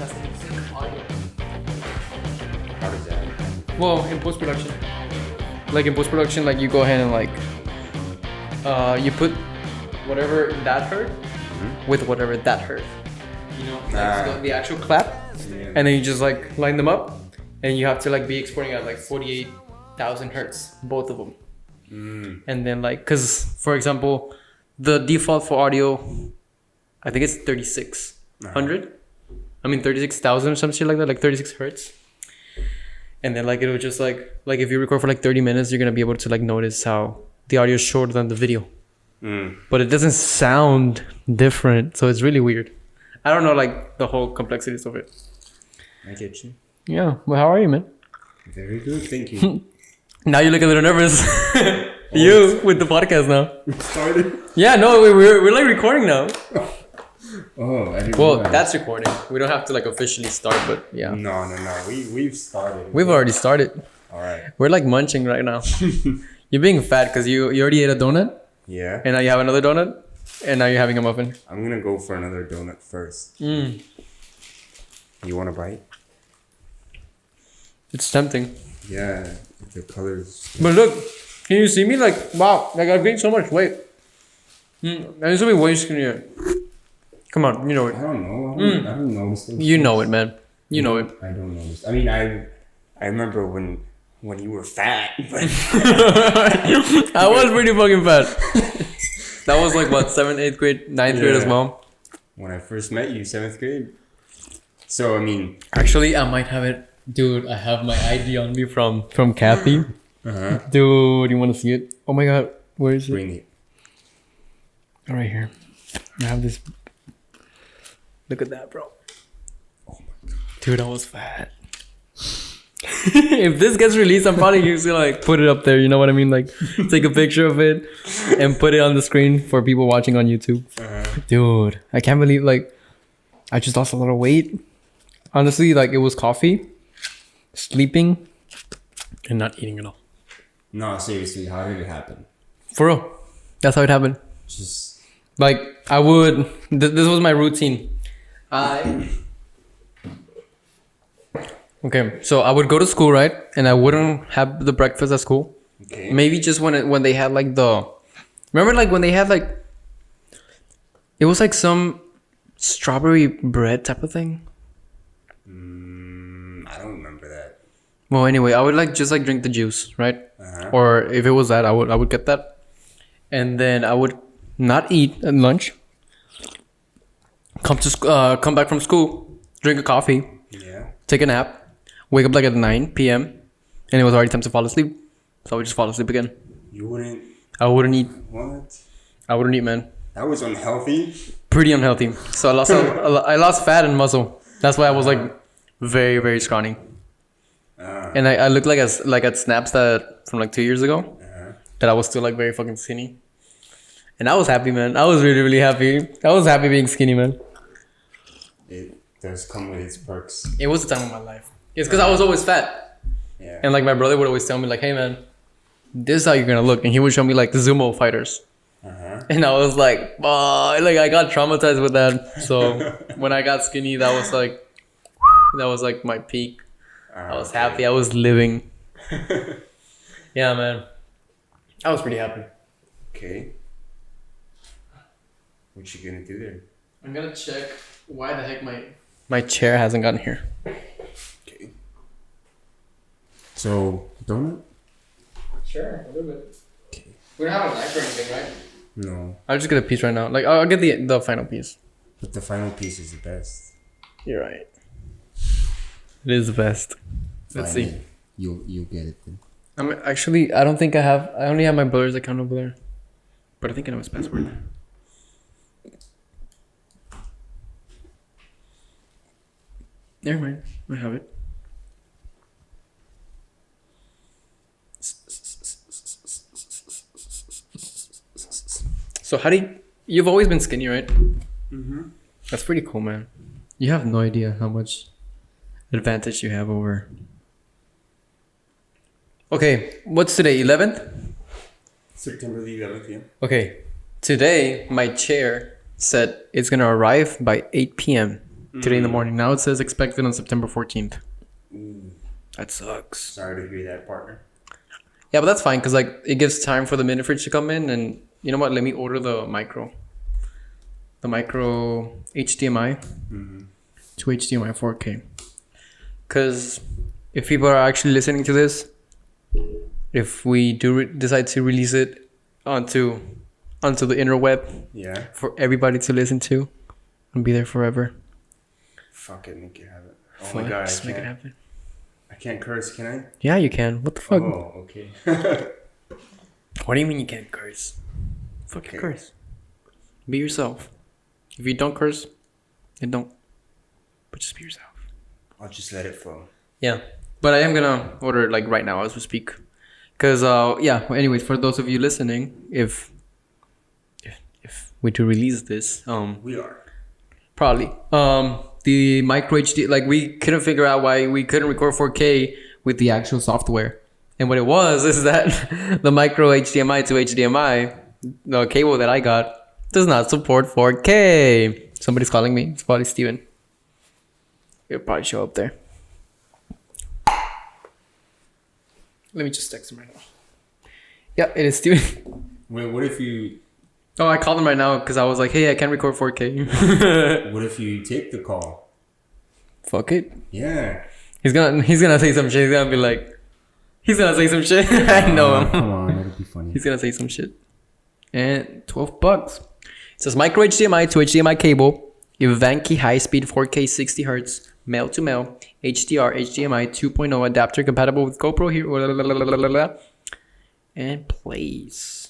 has to sync audio. How does that? Well, in post-production. Like in post-production, like you go ahead and like you put whatever that heard with whatever that heard. You know, like the actual clap, and then you just like line them up, and you have to like be exporting at like 48,000 hertz, both of them. And then like, cause for example, the default for audio, I think it's 3600. I mean 36,000 or some shit like that, like 36 hertz. And then like it'll just like if you record for like 30 minutes, you're gonna be able to like notice how the audio is shorter than the video. But it doesn't sound different, so it's really weird. I don't know like the whole complexities of it. I get you. Yeah. Well, how are you, man? Very good, thank you. Now you look a little nervous. You with the podcast now. Started? Yeah, no, we're like recording now. Oh, I didn't Well, realize. that's recording. We don't have to like officially start, but yeah. No. We've started. We've already started. All right. We're like munching right now. You're being fat because you already ate a donut, Yeah. and now you have another donut, and now you're having a muffin. I'm gonna go for another donut first. You want a bite? It's tempting. Yeah. The colors. But look, can you see me? Like, wow, like I've gained so much weight. I used to be way skinnier. Come on, you know I it. don't know. I don't notice those You things. know it, man. You know it. I don't notice. I mean, I remember when you were fat, but I was pretty fucking fat. That was like what, 7th, 8th grade, 9th grade as well. when I first met you, 7th grade. So I mean, Actually, I might have it. Dude, I have my ID on me from Kathy. uh-huh. Dude, you want to see it? Oh my god, where is it? Bring it. Right here. I have this. Look at that, bro. Oh my god. Dude, I was fat. If this gets released, I'm probably just gonna like put it up there. You know what I mean? Like take a picture of it and put it on the screen for people watching on YouTube. Dude, I can't believe like I just lost a lot of weight. Honestly, like it was coffee, sleeping, and not eating at all. No, seriously, how did it happen? For real. That's how it happened. Just Like I would this was my routine. Okay, so I would go to school, right? And I wouldn't have the breakfast at school. okay. Maybe just when they had like remember like when they had like it was like some strawberry bread type of thing. I don't remember that. Well, anyway, I would like just like drink the juice, right? Or if it was that, I would get that, and then I would not eat at lunch. Come back from school, drink a coffee, Yeah. take a nap, wake up like at 9 p.m. and it was already time to fall asleep. So I would just fall asleep again. You wouldn't. I wouldn't eat. What? I wouldn't eat, man. That was unhealthy. Pretty unhealthy. So I lost fat and muscle. That's why I was like very, very scrawny. And I looked like at snaps that from like 2 years ago that I was still like very fucking skinny. And I was happy, man. I was really, really happy. I was happy being skinny, man. It does come with its perks. It was the time of my life. It's because I was always fat. Yeah. And like my brother would always tell me like, hey man, this is how you're gonna look. And he would show me like the Zumo fighters. And I was like, oh, like I got traumatized with that. So when I got skinny, that was like my peak. I was happy. I was living. Yeah, man. I was pretty happy. Okay. What you gonna do there? I'm gonna check why the heck my chair hasn't gotten here. Okay. So donut? Sure, a little bit. Okay. We don't have a knife or anything, right? No. I'll just get a piece right now. Like I'll get the final piece. But the final piece is the best. You're right. It is the best. Let's see. Finally, you'll get it then. I don't think I have. I only have my brother's account over there, but I think I know his password. Never mind. I have it. So you've always been skinny, right? That's pretty cool, man. You have no idea how much advantage you have over. Okay, what's today? 11th? September the 11th, yeah. Okay, today my chair said it's gonna arrive by 8 p.m. today in the morning. Now it says expected on September 14th. Ooh. That sucks. Sorry to hear that, partner. Yeah, but that's fine because like it gives time for the mini fridge to come in, and you know what? Let me order the micro HDMI to HDMI 4K. Because if people are actually listening to this, if we do decide to release it onto the interweb, for everybody to listen to and be there forever. Fuck it, make it happen. Oh my god, just make it happen. I can't curse, can I? Yeah, you can. What the fuck? Oh, okay. What do you mean you can't curse? Fucking curse. Be yourself. If you don't curse, then don't. But just be yourself. I'll just let it flow. Yeah. But I am gonna order it like right now as we speak. Cause yeah. Well, anyways, for those of you listening, if we do release this, we are probably the micro HD, like we couldn't figure out why we couldn't record 4K with the actual software. And what it was is that the micro HDMI to HDMI, the cable that I got, does not support 4K. Somebody's calling me. It's probably Steven. He'll probably show up there. Let me just text him right now. Yeah, it is Steven. Wait, what if you... Oh, I called him right now because I was like, hey, I can't record 4K. What if you take the call? Fuck it. Yeah. He's gonna say some shit. He's gonna be like... He's gonna say some shit. I know him. Come on, that'll be funny. He's gonna say some shit. And $12. It says micro HDMI to HDMI cable, Ivanki high-speed 4K 60 Hz, male-to-male, HDR, HDMI 2.0 adapter compatible with GoPro here. And plays.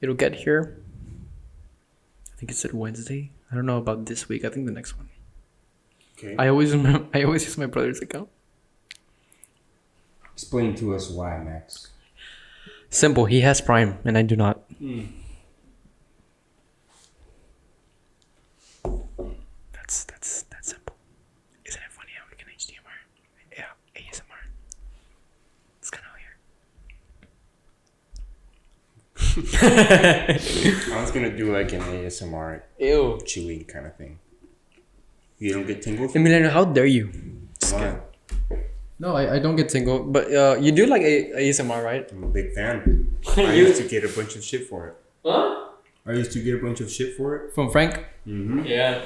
It'll get here. I think it said Wednesday. I don't know about this week. I think the next one. Okay. I always use my brother's account. Explain to us why, Max. Simple. He has Prime and I do not. That's simple. Isn't it funny how we can HDMI? Yeah, ASMR. It's kind of weird. I was gonna do like an ASMR Ew. chewing kind of thing. You don't get tingled? Emiliano, how dare you? Why? No, I don't get tingled, but you do like ASMR, right? I'm a big fan. I used to get a bunch of shit for it. Huh? I used to get a bunch of shit for it. From Frank? Mm-hmm. Yeah.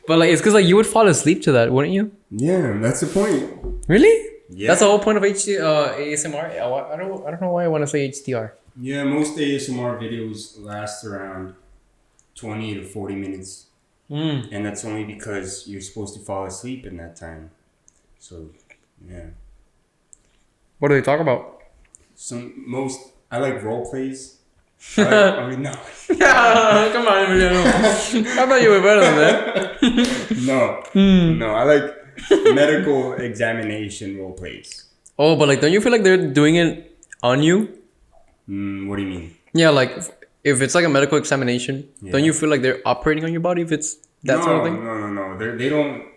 But like, it's because like you would fall asleep to that, wouldn't you? Yeah, that's the point. Really? Yeah. That's the whole point of ASMR. I don't know why I want to say HDR. Yeah, most ASMR videos last around 20 to 40 minutes. And that's only because you're supposed to fall asleep in that time. So, yeah. What do they talk about? I like role plays. I mean, no. Come on, Emiliano. I thought you were better than that. No, I like medical examination role plays. Oh, but like, don't you feel like they're doing it on you? What do you mean? Yeah, like if it's like a medical examination, don't you feel like they're operating on your body if it's that sort of thing? No. They don't.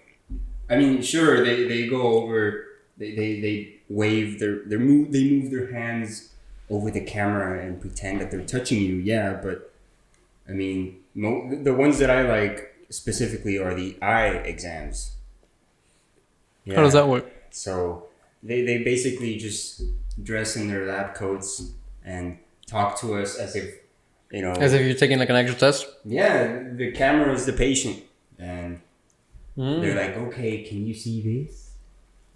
I mean, sure, they go over. They wave they move their hands over the camera and pretend that they're touching you. Yeah, but I mean, the ones that I like specifically are the eye exams. Yeah. How does that work? So they basically just dress in their lab coats and talk to us as if, you know, as if you're taking like an actual test. Yeah, the camera is the patient, and they're like, okay, can you see this?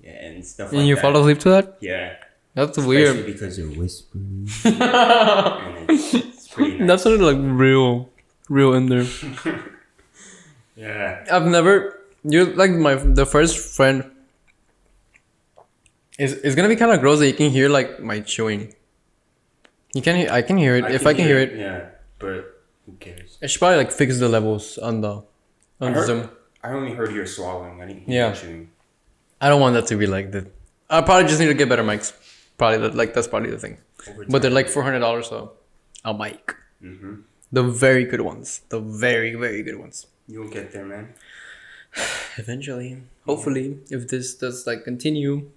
Yeah, and stuff like that. And you fall asleep to that? Yeah. That's Especially weird. because they're whispering. And it's pretty nice. That sounded like real in there. Yeah. You're like the first friend. It's gonna be kind of gross that you can hear like my chewing. I can hear it. If I can hear it. Yeah, but who cares? I should probably like fix the levels on Zoom. I only heard your swallowing. I didn't hear your chewing. I don't want that to be like that. I probably just need to get better mics. Probably that's probably the thing. But they're like $400, so I'll mic. The very good ones. The very, very good ones. You'll get there, man. Eventually. Hopefully, if this does like continue,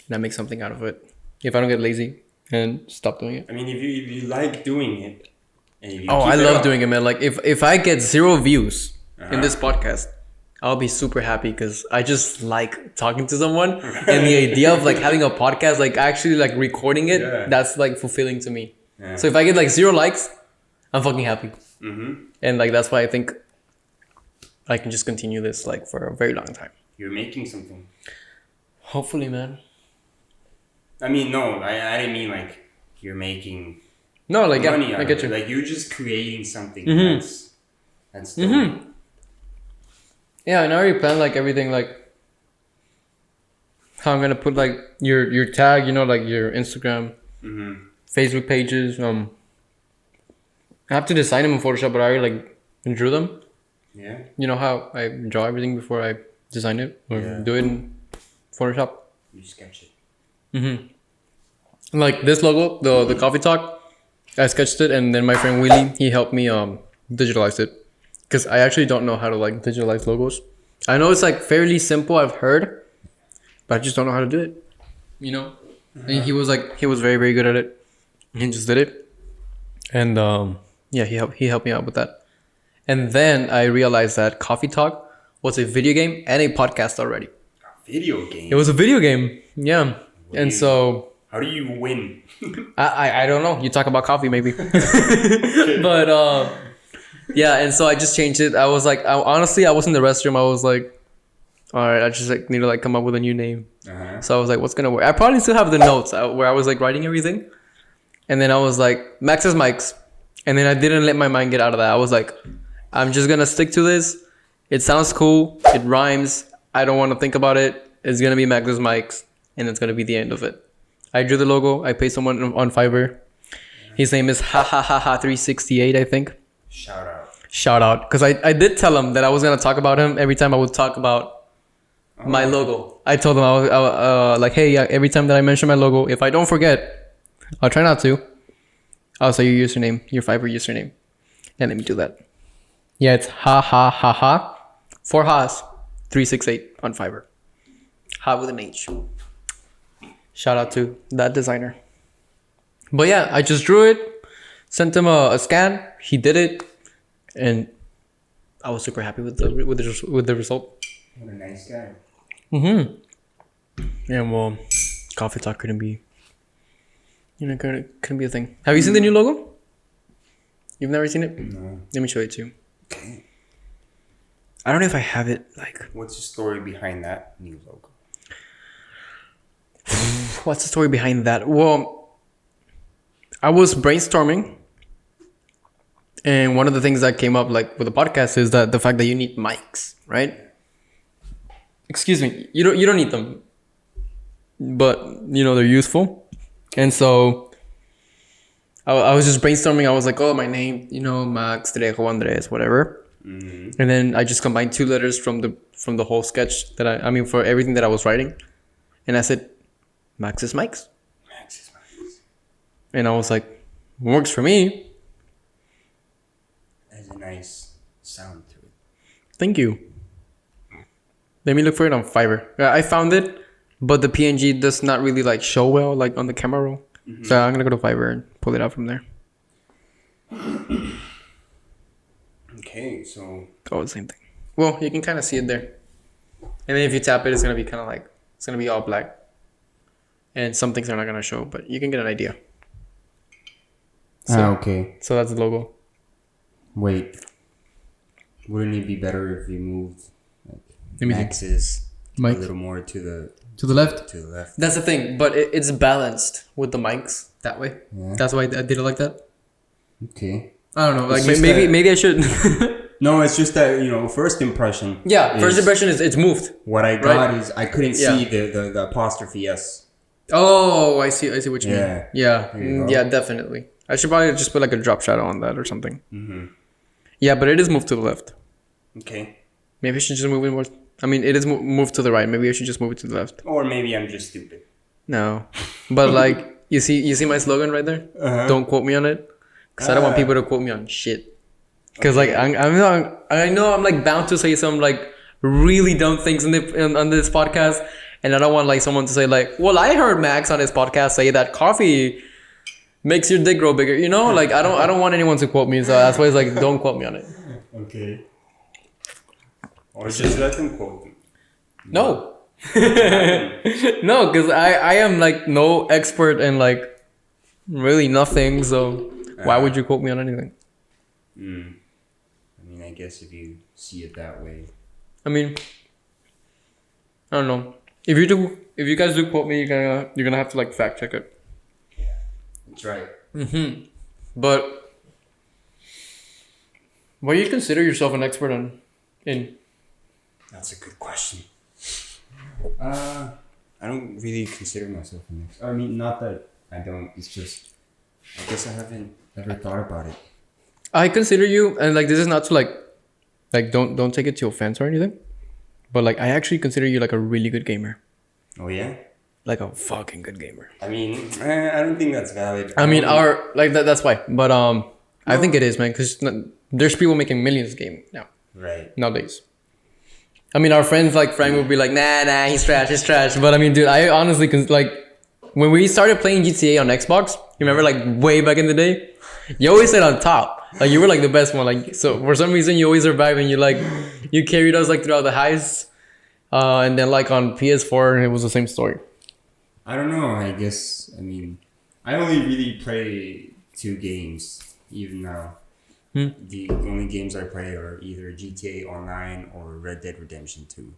and I make something out of it. If I don't get lazy and stop doing it. I mean, if you like doing it, and if you I love doing it, man. Like if I get 0 views in this podcast, I'll be super happy because I just like talking to someone, and the idea of like having a podcast, like actually like recording it, that's like fulfilling to me. Yeah. So if I get like 0 likes, I'm fucking happy. And like that's why I think I can just continue this like for a very long time. You're making something. Hopefully, man. I mean, no, I didn't mean like you're making money. I get you. Like you're just creating something. That's dope. Yeah, and I already planned like everything, like how I'm gonna put like your tag, you know, like your Instagram, Facebook pages. I have to design them in Photoshop, but I already like drew them. Yeah. You know how I draw everything before I design it or do it in Photoshop. You sketch it. Like this logo, the coffee talk, I sketched it, and then my friend Willie, he helped me digitalize it. Because I actually don't know how to like digitalize logos. I know it's like fairly simple, I've heard, but I just don't know how to do it. You know? And he was very, very good at it. He just did it. And he helped me out with that. And then I realized that Coffee Talk was a video game and a podcast already. A video game? It was a video game. Yeah. And so how do you win? I don't know. You talk about coffee maybe. But yeah, and so I just changed it. I was like, honestly, I was in the restroom. I was like, all right, I just like need to like come up with a new name. So I was like, what's gonna work? I probably still have the notes where I was like writing everything, and then I was like, Max's mics, and then I didn't let my mind get out of that. I was like, I'm just gonna stick to this. It sounds cool. It rhymes. I don't want to think about it. It's gonna be Max's mics, and it's gonna be the end of it. I drew the logo. I paid someone on Fiverr. His name is ha368, I think. Shout out. Because I did tell him that I was going to talk about him every time I would talk about my logo. I told him, I was like, hey, every time that I mention my logo, if I don't forget, I'll try not to. I'll say your username, your Fiverr username. And let me do that. Yeah, it's ha. 4 ha's, 368 on Fiverr. Ha with an H. Shout out to that designer. But yeah, I just drew it, sent him a scan. He did it. And I was super happy with the result. What a nice guy. And well, Coffee Talk couldn't be a thing. Have you seen the new logo? You've never seen it? No. Let me show it to you. Okay. I don't know if I have it. Like, what's the story behind that new logo? What's the story behind that? Well, I was brainstorming. And one of the things that came up like with the podcast is that the fact that you need mics, right? Excuse me, you don't need them, but you know they're useful. And so I was just brainstorming. I was like, oh, my name, you know, Max Trejo Andres, whatever. And then I just combined 2 letters from the whole sketch that I mean for everything that I was writing, and I said Max's mics. And I was like, works for me. Nice sound to it. Thank you. Let me look for it on Fiverr. I found it, but the PNG does not really like show well like on the camera roll. So I'm gonna go to Fiverr and pull it out from there. Okay, so the same thing. Well, you can kind of see it there, and then if you tap it, it's gonna be kind of like it's gonna be all black, and some things are not gonna show, but you can get an idea. So, okay. So that's the logo. Wait, wouldn't it be better if you moved Max's a little more to the left? To the left. That's the thing, but it's balanced with the mics that way. Yeah. That's why I did it like that. Okay. I don't know. Like maybe I should. No, it's just that first impression. Yeah, first impression is it's moved. What I got is I couldn't see the apostrophe S. Oh, I see what you mean. Yeah. Yeah, definitely. I should probably just put like a drop shadow on that or something. Yeah, but it is moved to the left. Okay. Maybe I should just move it more. I mean, it is moved to the right. Maybe I should just move it to the left. Or maybe I'm just stupid. No, but like you see my slogan right there. Don't quote me on it, because I don't want people to quote me on shit. Because like I know I'm like bound to say some like really dumb things on this podcast, and I don't want like someone to say like, well, I heard Max on his podcast say that coffee makes your dick grow bigger. Like I don't want anyone to quote me, so that's why it's like don't quote me on it. Okay. Or just let them quote them. No. No, because I am like no expert in like really nothing. So why would you quote me on anything? I mean, I guess if you see it that way. I mean, I don't know. If you guys do quote me, you're gonna have to like fact check it. That's right. But what do you consider yourself an expert in? That's a good question. I don't really consider myself an expert. I mean, not that I don't. It's just I guess I haven't ever thought about it. I consider you, and like this is not to like don't take it to offense or anything, but like I actually consider you like a really good gamer. Oh yeah. Like a fucking good gamer. I mean, I don't think that's valid. I mean, that's why. But I think it is, man, because there's people making millions gaming now. Right. Nowadays. I mean, our friends like Frank would be like, nah, he's trash. But I mean, dude, I honestly like when we started playing GTA on Xbox, you remember like way back in the day, you always said on top. Like you were like the best one. Like so for some reason you always survived and you carried us like throughout the heists. And then like on PS4 it was the same story. I don't know. I guess I mean I only really play 2 games even now. The only games I play are either GTA Online or Red Dead Redemption 2.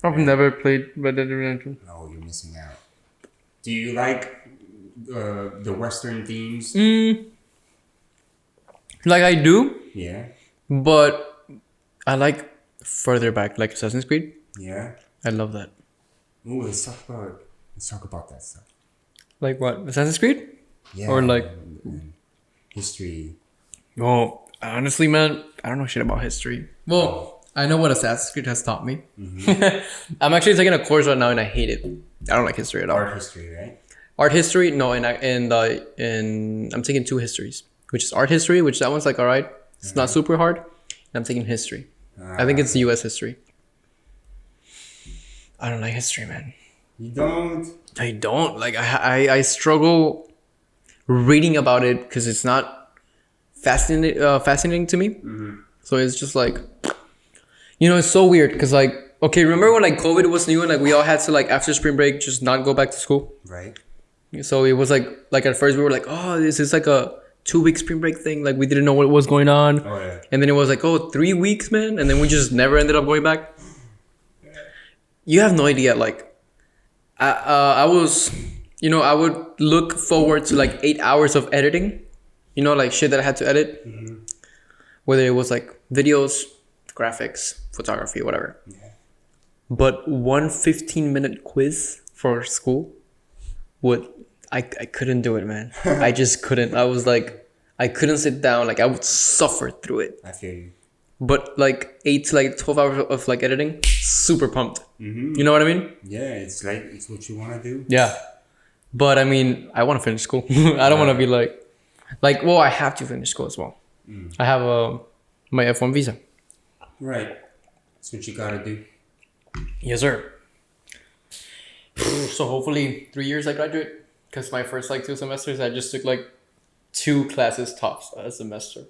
I've never played Red Dead Redemption. No, you're missing out. Do you like the Western themes? Like I do. Yeah. But I like further back, like Assassin's Creed. Yeah. I love that. Ooh, let's talk about that stuff. Like what? Assassin's Creed? Yeah. Or like history. Oh, honestly, man, I don't know shit about history. Well, I know what Assassin's Creed has taught me. I'm actually taking a course right now, and I hate it. I don't like history at all. Art history, right? Art history, no, and I'm taking 2 histories, which is art history, which that one's like alright. It's not super hard. And I'm taking history. I think it's U.S. history. I don't like history, man. You don't? I don't. Like I struggle reading about it because it's not fascinating to me. So it's just like, it's so weird because like, okay, remember when like COVID was new and like we all had to like after spring break just not go back to school? Right. So it was like at first we were like, oh, this is like a 2-week spring break thing. Like we didn't know what was going on. Oh yeah. And then it was like, 3 weeks, man. And then we just never ended up going back. You have no idea. Like I was, I would look forward to like 8 hours of editing. Like shit that I had to edit. Whether it was like videos, graphics, photography, whatever. Yeah. But one 15-minute quiz for school I couldn't do it, man. I just couldn't. I was like, I couldn't sit down. Like I would suffer through it. I feel you. But like 8 to like 12 hours of like editing, super pumped. You know what I mean? Yeah, it's like, it's what you want to do. Yeah. But I mean, I want to finish school. I don't want to be like, well, I have to finish school as well. I have my F1 visa. Right. That's what you got to do. Yes, sir. So hopefully 3 years I graduate. Because my first like 2 semesters, I just took like 2 classes tops a semester.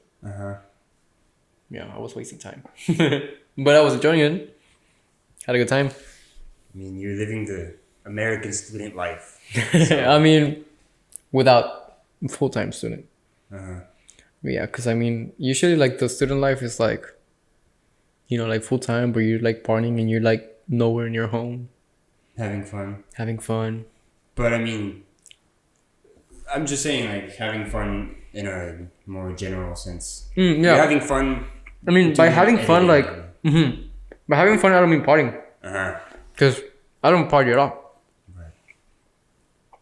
Yeah, I was wasting time. But I was enjoying it. Had a good time. I mean, you're living the American student life. So. I mean, without full-time student. Yeah, because I mean, usually like the student life is like, like full-time, but you're like partying and you're like nowhere in your home. Having fun. But I mean, I'm just saying like having fun in a more general sense. Yeah. You're having fun. I mean, by having fun, like, by having fun, I don't mean partying. Because I don't party at all. Right.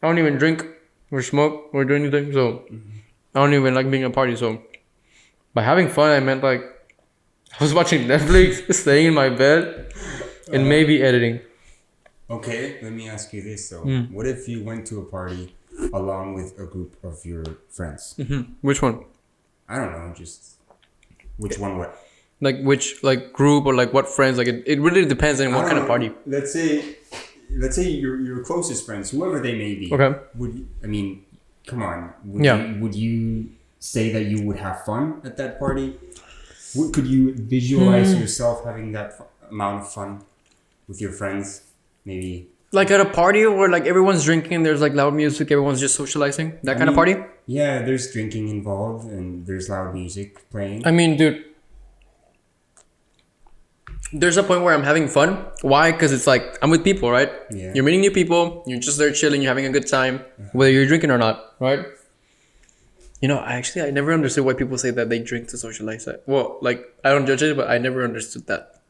I don't even drink or smoke or do anything, so I don't even like being at a party. So by having fun, I meant like I was watching Netflix, staying in my bed, and maybe editing. Okay, let me ask you this though. What if you went to a party along with a group of your friends? Which one? I don't know, just which one what? Like which like group or like what friends? Like it really depends on what kind of party. Let's say your closest friends, whoever they may be. Okay. Come on. Would you say that you would have fun at that party? Could you visualize yourself having that amount of fun with your friends, maybe. Like at a party where like everyone's drinking, there's like loud music, everyone's just socializing. That kind of party? Yeah, there's drinking involved and there's loud music playing. I mean, dude, there's a point where I'm having fun. Why? Because it's like I'm with people, right? Yeah. You're meeting new people. You're just there chilling. You're having a good time, whether you're drinking or not, right? You know, I never understood why people say that they drink to socialize. Well, like I don't judge it, but I never understood that.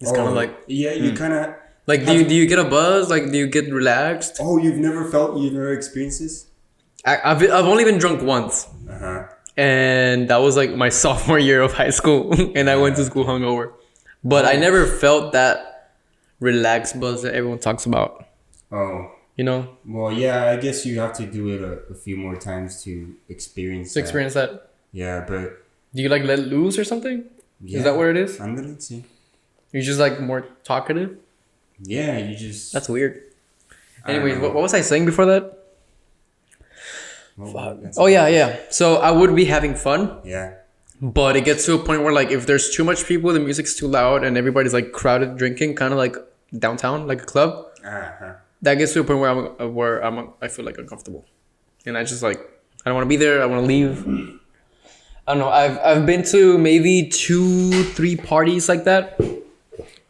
It's kind of like you kind of like do you get a buzz? Like do you get relaxed? Oh, you've never experienced this? I've only been drunk once, and that was like my sophomore year of high school, and I went to school hungover. But I never felt that relaxed buzz that everyone talks about. Oh. You know? Well, yeah, I guess you have to do it a few more times to experience that. Yeah, but... Do you like let loose or something? Yeah. Is that what it is? Let's see. You're just like more talkative? Yeah, you just... That's weird. Anyways, what was I saying before that? Oh, yeah. So I would be having fun. Yeah. But it gets to a point where like if there's too much people, the music's too loud and everybody's like crowded drinking, kind of like downtown, like a club. That gets to a point where I feel like uncomfortable, and I just like I don't want to be there. I want to leave. I don't know. I've been to maybe 2-3 parties like that,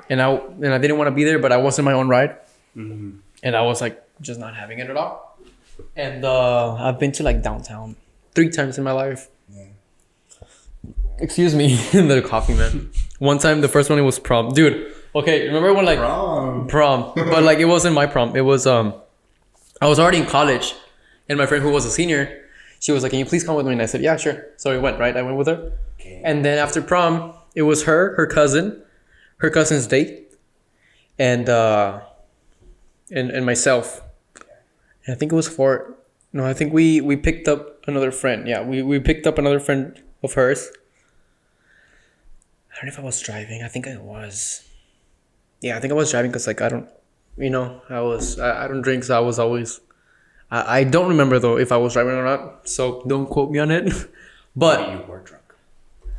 and I didn't want to be there, but I was in my own ride, and I was like just not having it at all. And I've been to like downtown 3 times in my life. Excuse me, the coffee, man. One time, the first one, it was prom. Dude, okay, remember when like... Prom. But like, it wasn't my prom. It was, I was already in college. And my friend who was a senior, she was like, can you please come with me? And I said, yeah, sure. So we went, right? I went with her. Okay. And then after prom, it was her cousin's date, and myself. And I think it was I think we picked up another friend. Yeah, we picked up another friend of hers. I don't know if I was driving. I think I was. Yeah, I think I was driving because like I don't drink, so I was always. I don't remember though if I was driving or not, so don't quote me on it. But you were drunk.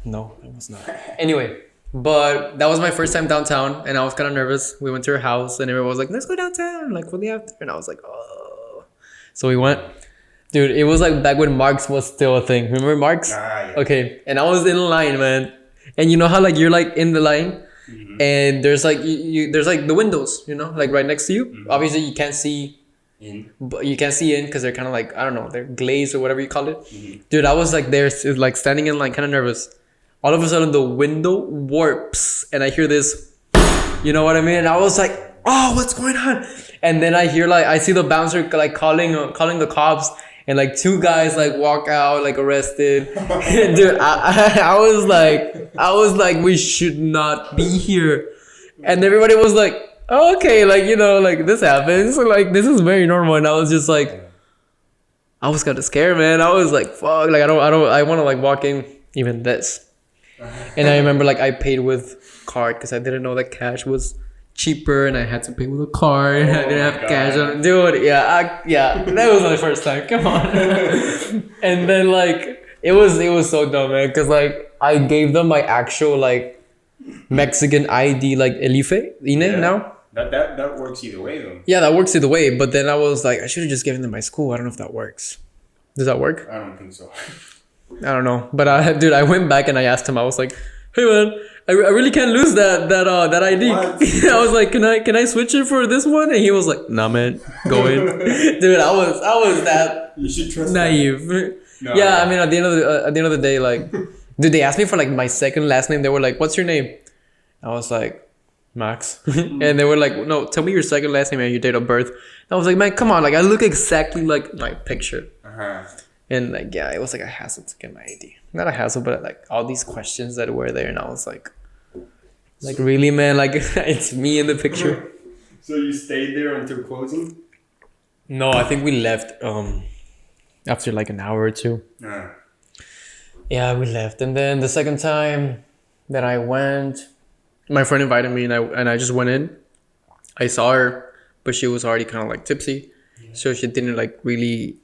No, I was not. Anyway, but that was my first time downtown, and I was kind of nervous. We went to her house, and everyone was like, "Let's go downtown, like for the after." And I was like, "Oh." So we went. Dude, it was like back when Marx was still a thing. Remember Marx? Yeah. Okay, and I was in line, man. And you know how like you're like in the line, and there's like there's like the windows, you know, like right next to you. Obviously, you can't see in, but you can't see in because they're kind of like I don't know, they're glazed or whatever you call it. Dude, I was like there, like standing in line, kind of nervous. All of a sudden, the window warps, and I hear this. You know what I mean? And I was like, "Oh, what's going on?" And then I hear like I see the bouncer like calling the cops. And like 2 guys like walk out like arrested. Dude, I was like we should not be here. And everybody was like, oh, okay, like you know, like this happens. Like this is very normal. And I was just like, I was kind of scared, man. I was like, fuck, like I want to like walk in even this. And I remember like I paid with card because I didn't know that cash was cheaper, and I had to pay with a card. I didn't have cash on. Dude, that was my first time. Come on. And then like it was so dumb, man, because like I gave them my actual like Mexican ID, like INE now. That works either way though. Yeah, that works either way. But then I was like, I should have just given them my school. I don't know if that works. Does that work? I don't think so. I don't know. But I went back and I asked him. I was like, hey man, I really can't lose that ID. I was like, can I switch it for this one? And he was like, nah man, go in. Dude, I was that you should trust naive. No, yeah, I mean at the end of the day, like, dude, they asked me for like my second last name. They were like, what's your name? I was like, Max. And they were like, no, tell me your second last name and your date of birth. I was like, man, come on, like I look exactly like my picture. And like, yeah, it was like a hassle to get my ID. Not a hassle, but like all these questions that were there, and I was like really, man, like it's me in the picture. So you stayed there until closing? No, I think we left after like an hour or 2. Yeah, we left, and then the second time that I went, my friend invited me, and I just went in. I saw her, but she was already kind of like tipsy, so she didn't like really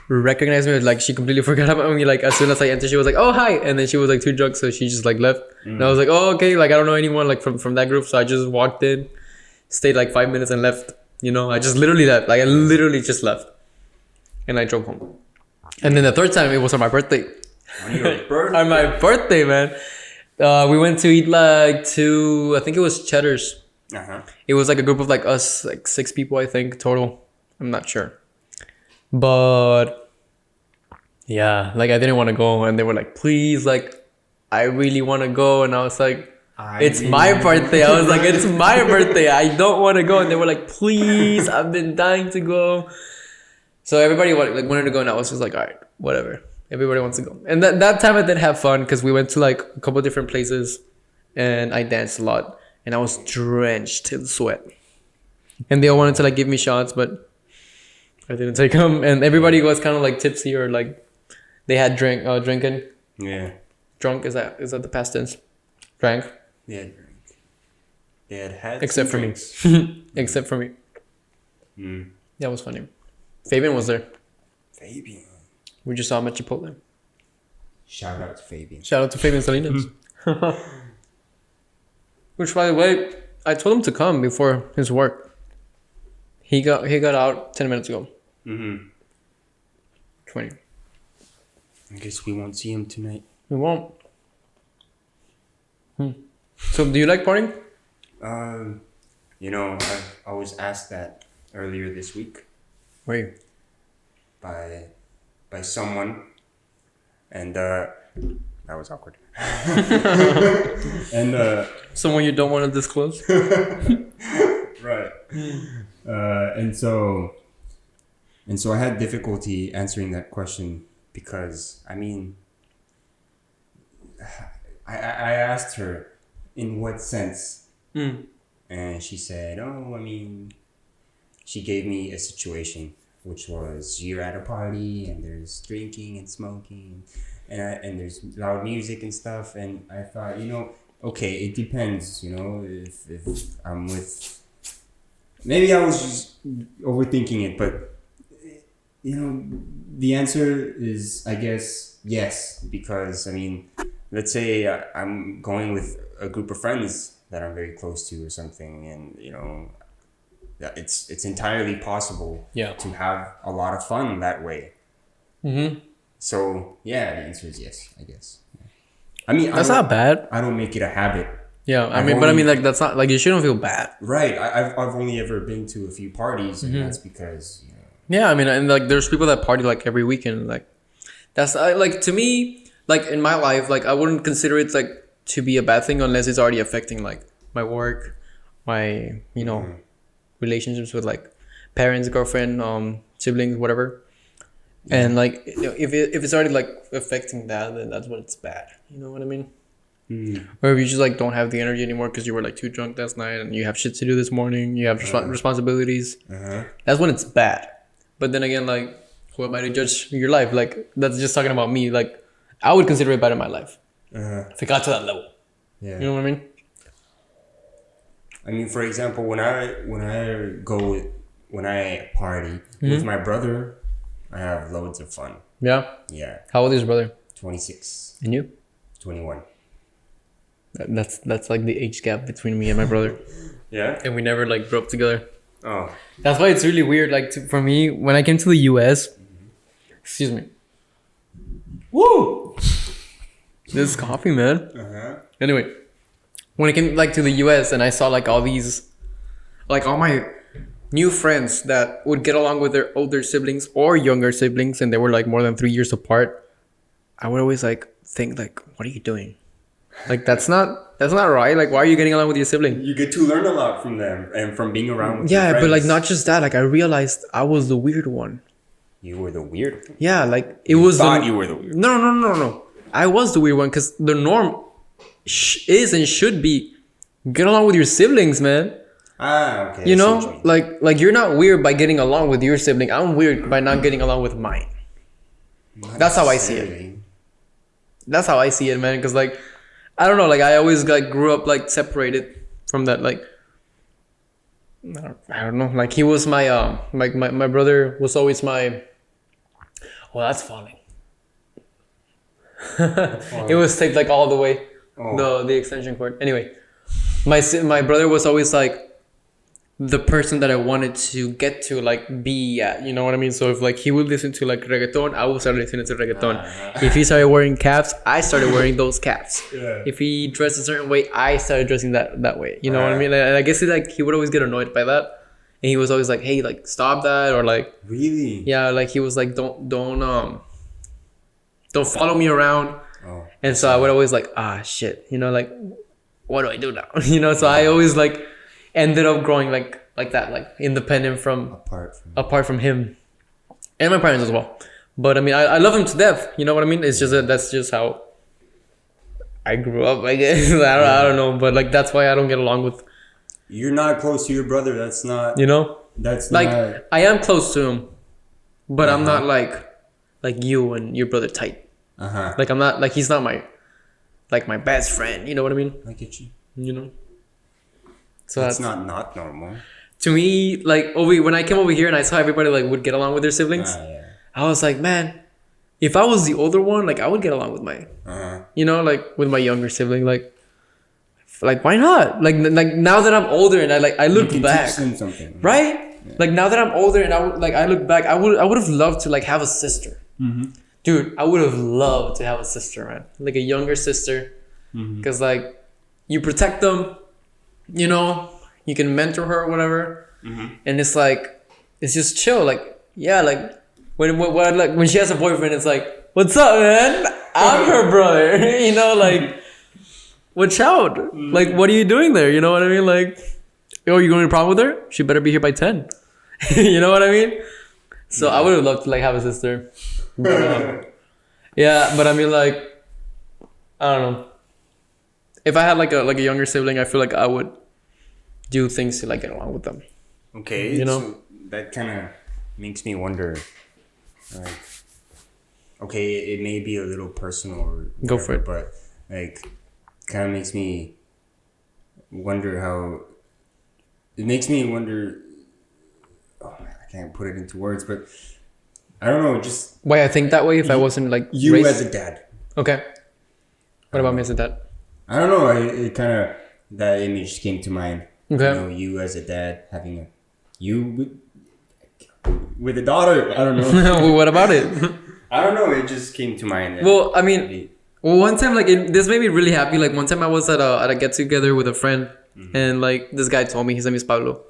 recognized me. Like she completely forgot about me. Like as soon as I entered, she was like, "Oh hi," and then she was like too drunk, so she just like left. And I was like, "Oh okay." Like I don't know anyone like from that group, so I just walked in, stayed like 5 minutes and left. You know, I just literally left. Like I literally just left, and I drove home. And then the third time, it was on my birthday. On your birthday? On my birthday, man. We went to eat like I think it was Cheddar's. It was like a group of like us, like 6 people, I think, total. I'm not sure. But yeah, like I didn't want to go. And they were like, please, like, I really want to go. And I was like, it's my birthday. I was like, it's my birthday. I don't want to go. And they were like, please, I've been dying to go. So everybody wanted to go. And I was just like, all right, whatever. Everybody wants to go. And that time I did have fun because we went to like a couple different places. And I danced a lot. And I was drenched in sweat. And they all wanted to like give me shots, but I didn't take them. And everybody was kind of like tipsy or like they had drinking. Yeah. Drunk, is that the past tense? Drank. Yeah, drink. They had Except for me. Except for me. That was funny. Fabian was there. Fabian. We just saw him at Chipotle. Shout out to Fabian. Shout out to Fabian Salinas. Which, by the way, I told him to come before his work. He got out 10 minutes ago. 20. I guess we won't see him tonight. We won't. So, do you like partying? You know, I was asked that earlier this week. Wait. By someone, and that was awkward. And someone you don't want to disclose. Right. And so I had difficulty answering that question because I mean, I asked her in what sense, and she said, "Oh, I mean," she gave me a situation. Which was you're at a party and there's drinking and smoking and there's loud music and stuff, and I thought, you know, okay, it depends, you know, if I'm with, maybe I was just overthinking it, but you know, the answer is, I guess, yes, because I mean, let's say I'm going with a group of friends that I'm very close to or something, and you know, it's entirely possible to have a lot of fun that way. So yeah, the answer is yes, I guess. I mean, that's not bad. I don't make it a habit. Yeah, I mean, like that's not like you shouldn't feel bad. Right. I've only ever been to a few parties, and that's because. You know, yeah, I mean, and like there's people that party like every weekend. Like that's like to me, like in my life, like I wouldn't consider it like to be a bad thing unless it's already affecting like my work, my relationships with like parents, girlfriend, siblings, whatever. And like if it's already like affecting that, then that's when it's bad. You know what I mean? Or if you just like don't have the energy anymore because you were like too drunk last night and you have shit to do this morning, you have responsibilities. That's when it's bad. But then again, like who am I to judge your life? Like that's just talking about me. Like I would consider it bad in my life if it got to that level. Yeah. You know what I mean? I mean, for example, when I party with my brother, I have loads of fun. Yeah. Yeah. How old is your brother? 26. And you? 21. That's like the age gap between me and my brother. Yeah. And we never like grew up together. Oh. That's why it's really weird. Like for me, when I came to the US, excuse me. Woo! This is coffee, man. Anyway. When I came like to the US and I saw like all these, like all my new friends that would get along with their older siblings or younger siblings, and they were like more than 3 years apart, I would always like think like, what are you doing? Like that's not right. Like why are you getting along with your sibling? You get to learn a lot from them and from being around with your friends. But like not just that. Like I realized I was the weird one. You were the weird one? Yeah, like it was. You were the weird one. No. I was the weird one because the norm is and should be get along with your siblings, man. Okay. You know, like you're not weird by getting along with your sibling. I'm weird by not getting along with mine. That's how I see it. That's how I see it, man. Because like, I don't know. Like I always like grew up like separated from that. Like I don't know. Like he was my my brother was always my Well, that's falling. It was taped like all the way. The extension cord. Anyway, my brother was always like the person that I wanted to get to like be at, you know what I mean? So if like he would listen to like reggaeton, I would start listening to reggaeton. If he started wearing caps, I started wearing those caps. Yeah. If he dressed a certain way, I started dressing that way. You know what I mean? And I guess he would always get annoyed by that. And he was always like, hey, like stop that, or like really? Yeah, like he was like don't follow me around. And so I would always like, shit, you know, like what do I do now? You know, so I always like ended up growing like that, like independent from apart from him and my parents as well. But I mean, I love him to death. You know what I mean? It's just that's just how I grew up, I guess. I don't know, but like that's why I don't get along with. You're not close to your brother. That's not. You know. That's like not... I am close to him, but I'm not like you and your brother tight. Like I'm not like he's not my best friend. You know what I mean? I get you. You know. So that's not normal. To me, like when I came over here and I saw everybody like would get along with their siblings, I was like, man, if I was the older one, like I would get along with my, you know, like with my younger sibling, like why not? Like now that I'm older and I look back, right? Yeah. Like now that I'm older and I look back, I would have loved to like have a sister, dude. I would have loved to have a sister, man, like a younger sister, because like you protect them. You know, you can mentor her or whatever, and it's like it's just chill. Like like when she has a boyfriend, it's like, what's up, man? I'm her brother. You know, like watch out. Like what are you doing there? You know what I mean? Like, oh, you going to problem with her? She better be here by 10. You know what I mean? So I would have loved to like have a sister. But, but I mean like I don't know. If I had like a younger sibling, I feel like I would do things to like get along with them. Okay, you know, so that kind of makes me wonder. Like, okay, it may be a little personal, or whatever, go for it, but like, kind of makes me wonder how. It makes me wonder. Oh, I can't put it into words, but I don't know. Just why I think that way. If I wasn't like you raised... as a dad. Okay. What about me as a dad? I don't know. It kind of that image came to mind. Okay. You know, you as a dad having with a daughter. I don't know. Well, what about it? I don't know. It just came to mind. Well, I mean, one time like this made me really happy. Like one time I was at a get together with a friend, and like this guy told me, his name is Pablo.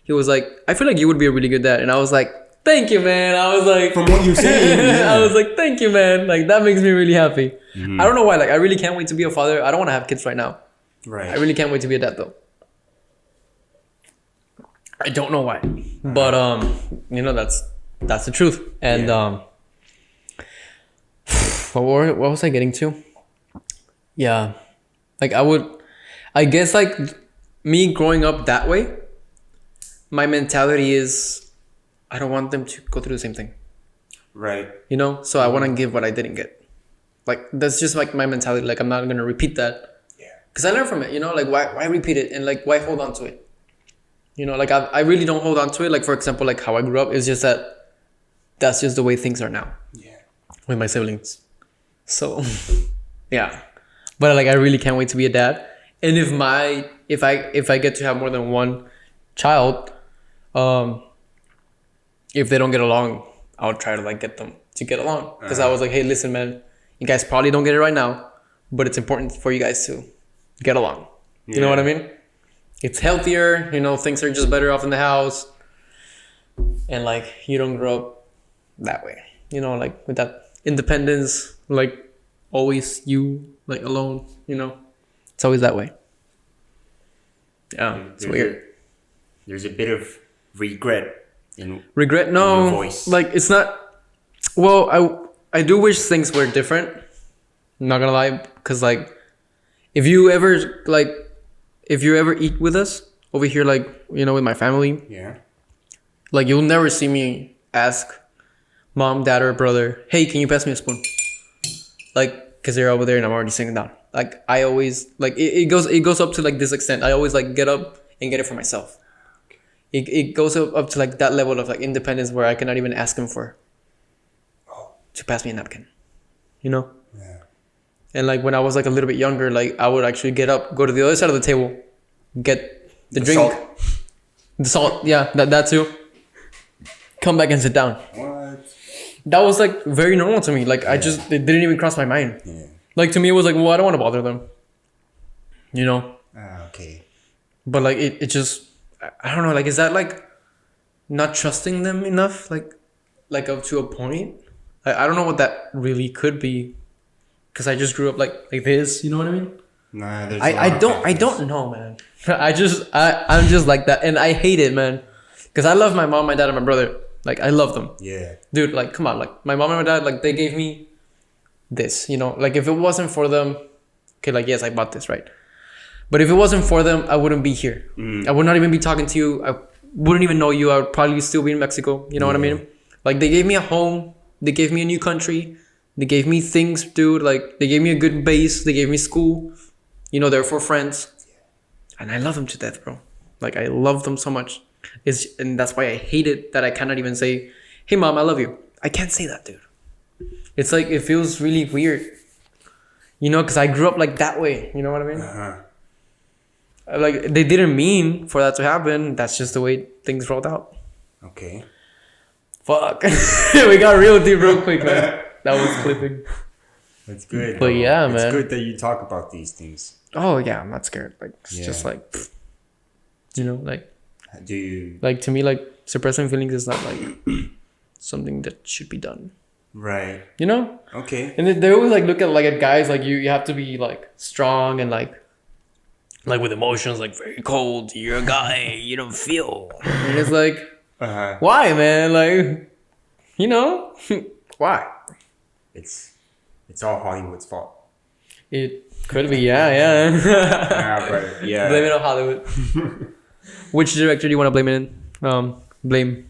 He was like, I feel like you would be a really good dad, and I was like, thank you, man. I was like, from what you're saying, I was like, thank you, man. Like that makes me really happy. I don't know why. Like I really can't wait to be a father. I don't want to have kids right now. Right. I really can't wait to be a dad though. I don't know why, but you know that's the truth. And what was I getting to? Yeah, like I guess like me growing up that way, my mentality is I don't want them to go through the same thing. Right. You know, so I want to give what I didn't get. Like that's just like my mentality. Like I'm not gonna repeat that. Yeah. Because I learned from it. You know, like why repeat it and like why hold on to it. You know, like I really don't hold on to it. Like, for example, like how I grew up is just that's just the way things are now. Yeah. With my siblings. So, yeah. But like, I really can't wait to be a dad. And if I get to have more than one child, if they don't get along, I'll try to like get them to get along. Because I was like, hey, listen, man, you guys probably don't get it right now, but it's important for you guys to get along. Yeah. You know what I mean? It's healthier, you know, things are just better off in the house. And like, you don't grow up that way, you know, like with that independence, like always you like alone, you know, it's always that way. Yeah, it's weird. There's a bit of regret in no, your voice. Like it's not, well, I do wish things were different. I'm not gonna lie. Cause like, if you ever eat with us over here, like, you know, with my family, yeah, like you'll never see me ask mom, dad, or brother, hey, can you pass me a spoon? Like, cause they're over there and I'm already sitting down. Like I always like it goes up to like this extent. I always like get up and get it for myself. It goes up to like that level of like independence where I cannot even ask them for to pass me a napkin, you know? Yeah. And like when I was like a little bit younger, like I would actually get up, go to the other side of the table, get the drink, salt. the salt, yeah, that too. Come back and sit down. What? That was like very normal to me. Like it didn't even cross my mind. Yeah. Like to me, it was like, well, I don't want to bother them, you know? Okay. But like it just, I don't know. Like, is that like not trusting them enough? Like up to a point. I don't know what that really could be, because I just grew up like this. You know what I mean? Nah, there's I don't know, man. I'm just like that, and I hate it, man. Because I love my mom, my dad, and my brother. Like I love them. Yeah. Dude, like come on, like my mom and my dad, like they gave me this. You know, like if it wasn't for them, okay, like yes, I bought this, right? But if it wasn't for them, I wouldn't be here. I would not even be talking to you. I wouldn't even know you. I would probably still be in Mexico. You know what I mean? Like they gave me a home. They gave me a new country. They gave me things, dude. Like they gave me a good base. They gave me school. You know, they're for friends. And I love them to death, bro. Like I love them so much. And that's why I hate it that I cannot even say, hey mom, I love you. I can't say that, dude. It's like, it feels really weird. You know, because I grew up like that way. You know what I mean? Like they didn't mean for that to happen. That's just the way things rolled out. Okay. Fuck. We got real deep real quick, man. That was clipping. That's good. But yeah, man. It's good that you talk about these things. Oh yeah, I'm not scared. Like it's just like, you know, like. Do you? Like to me, like suppressing feelings is not like something that should be done. Right. You know? Okay. And they always like look at like at guys like you have to be like strong and like with emotions, like very cold. You're a guy. You don't feel. And it's like, why, man? Like, you know, why? It's all Hollywood's fault. It could be, yeah. But yeah. Blame it on Hollywood. Which director do you want to blame it in? Blame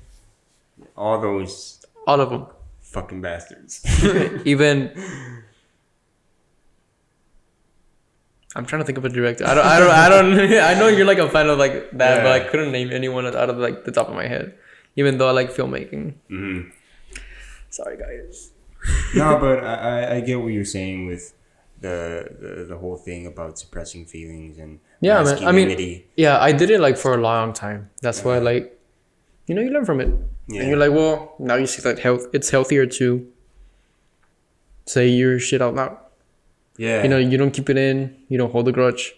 all those. All of them. Fucking bastards. Even. I'm trying to think of a director. I don't. I know you're like a fan of like that, but I couldn't name anyone out of like the top of my head. Even though I like filmmaking. Mm-hmm. Sorry, guys. No, but I get what you're saying with the whole thing about suppressing feelings and man. I mean, I did it like for a long time. That's why, like, you know, you learn from it, and you're like, well, now you see that it's healthier to say your shit out loud. Yeah. You know, you don't keep it in. You don't hold a grudge.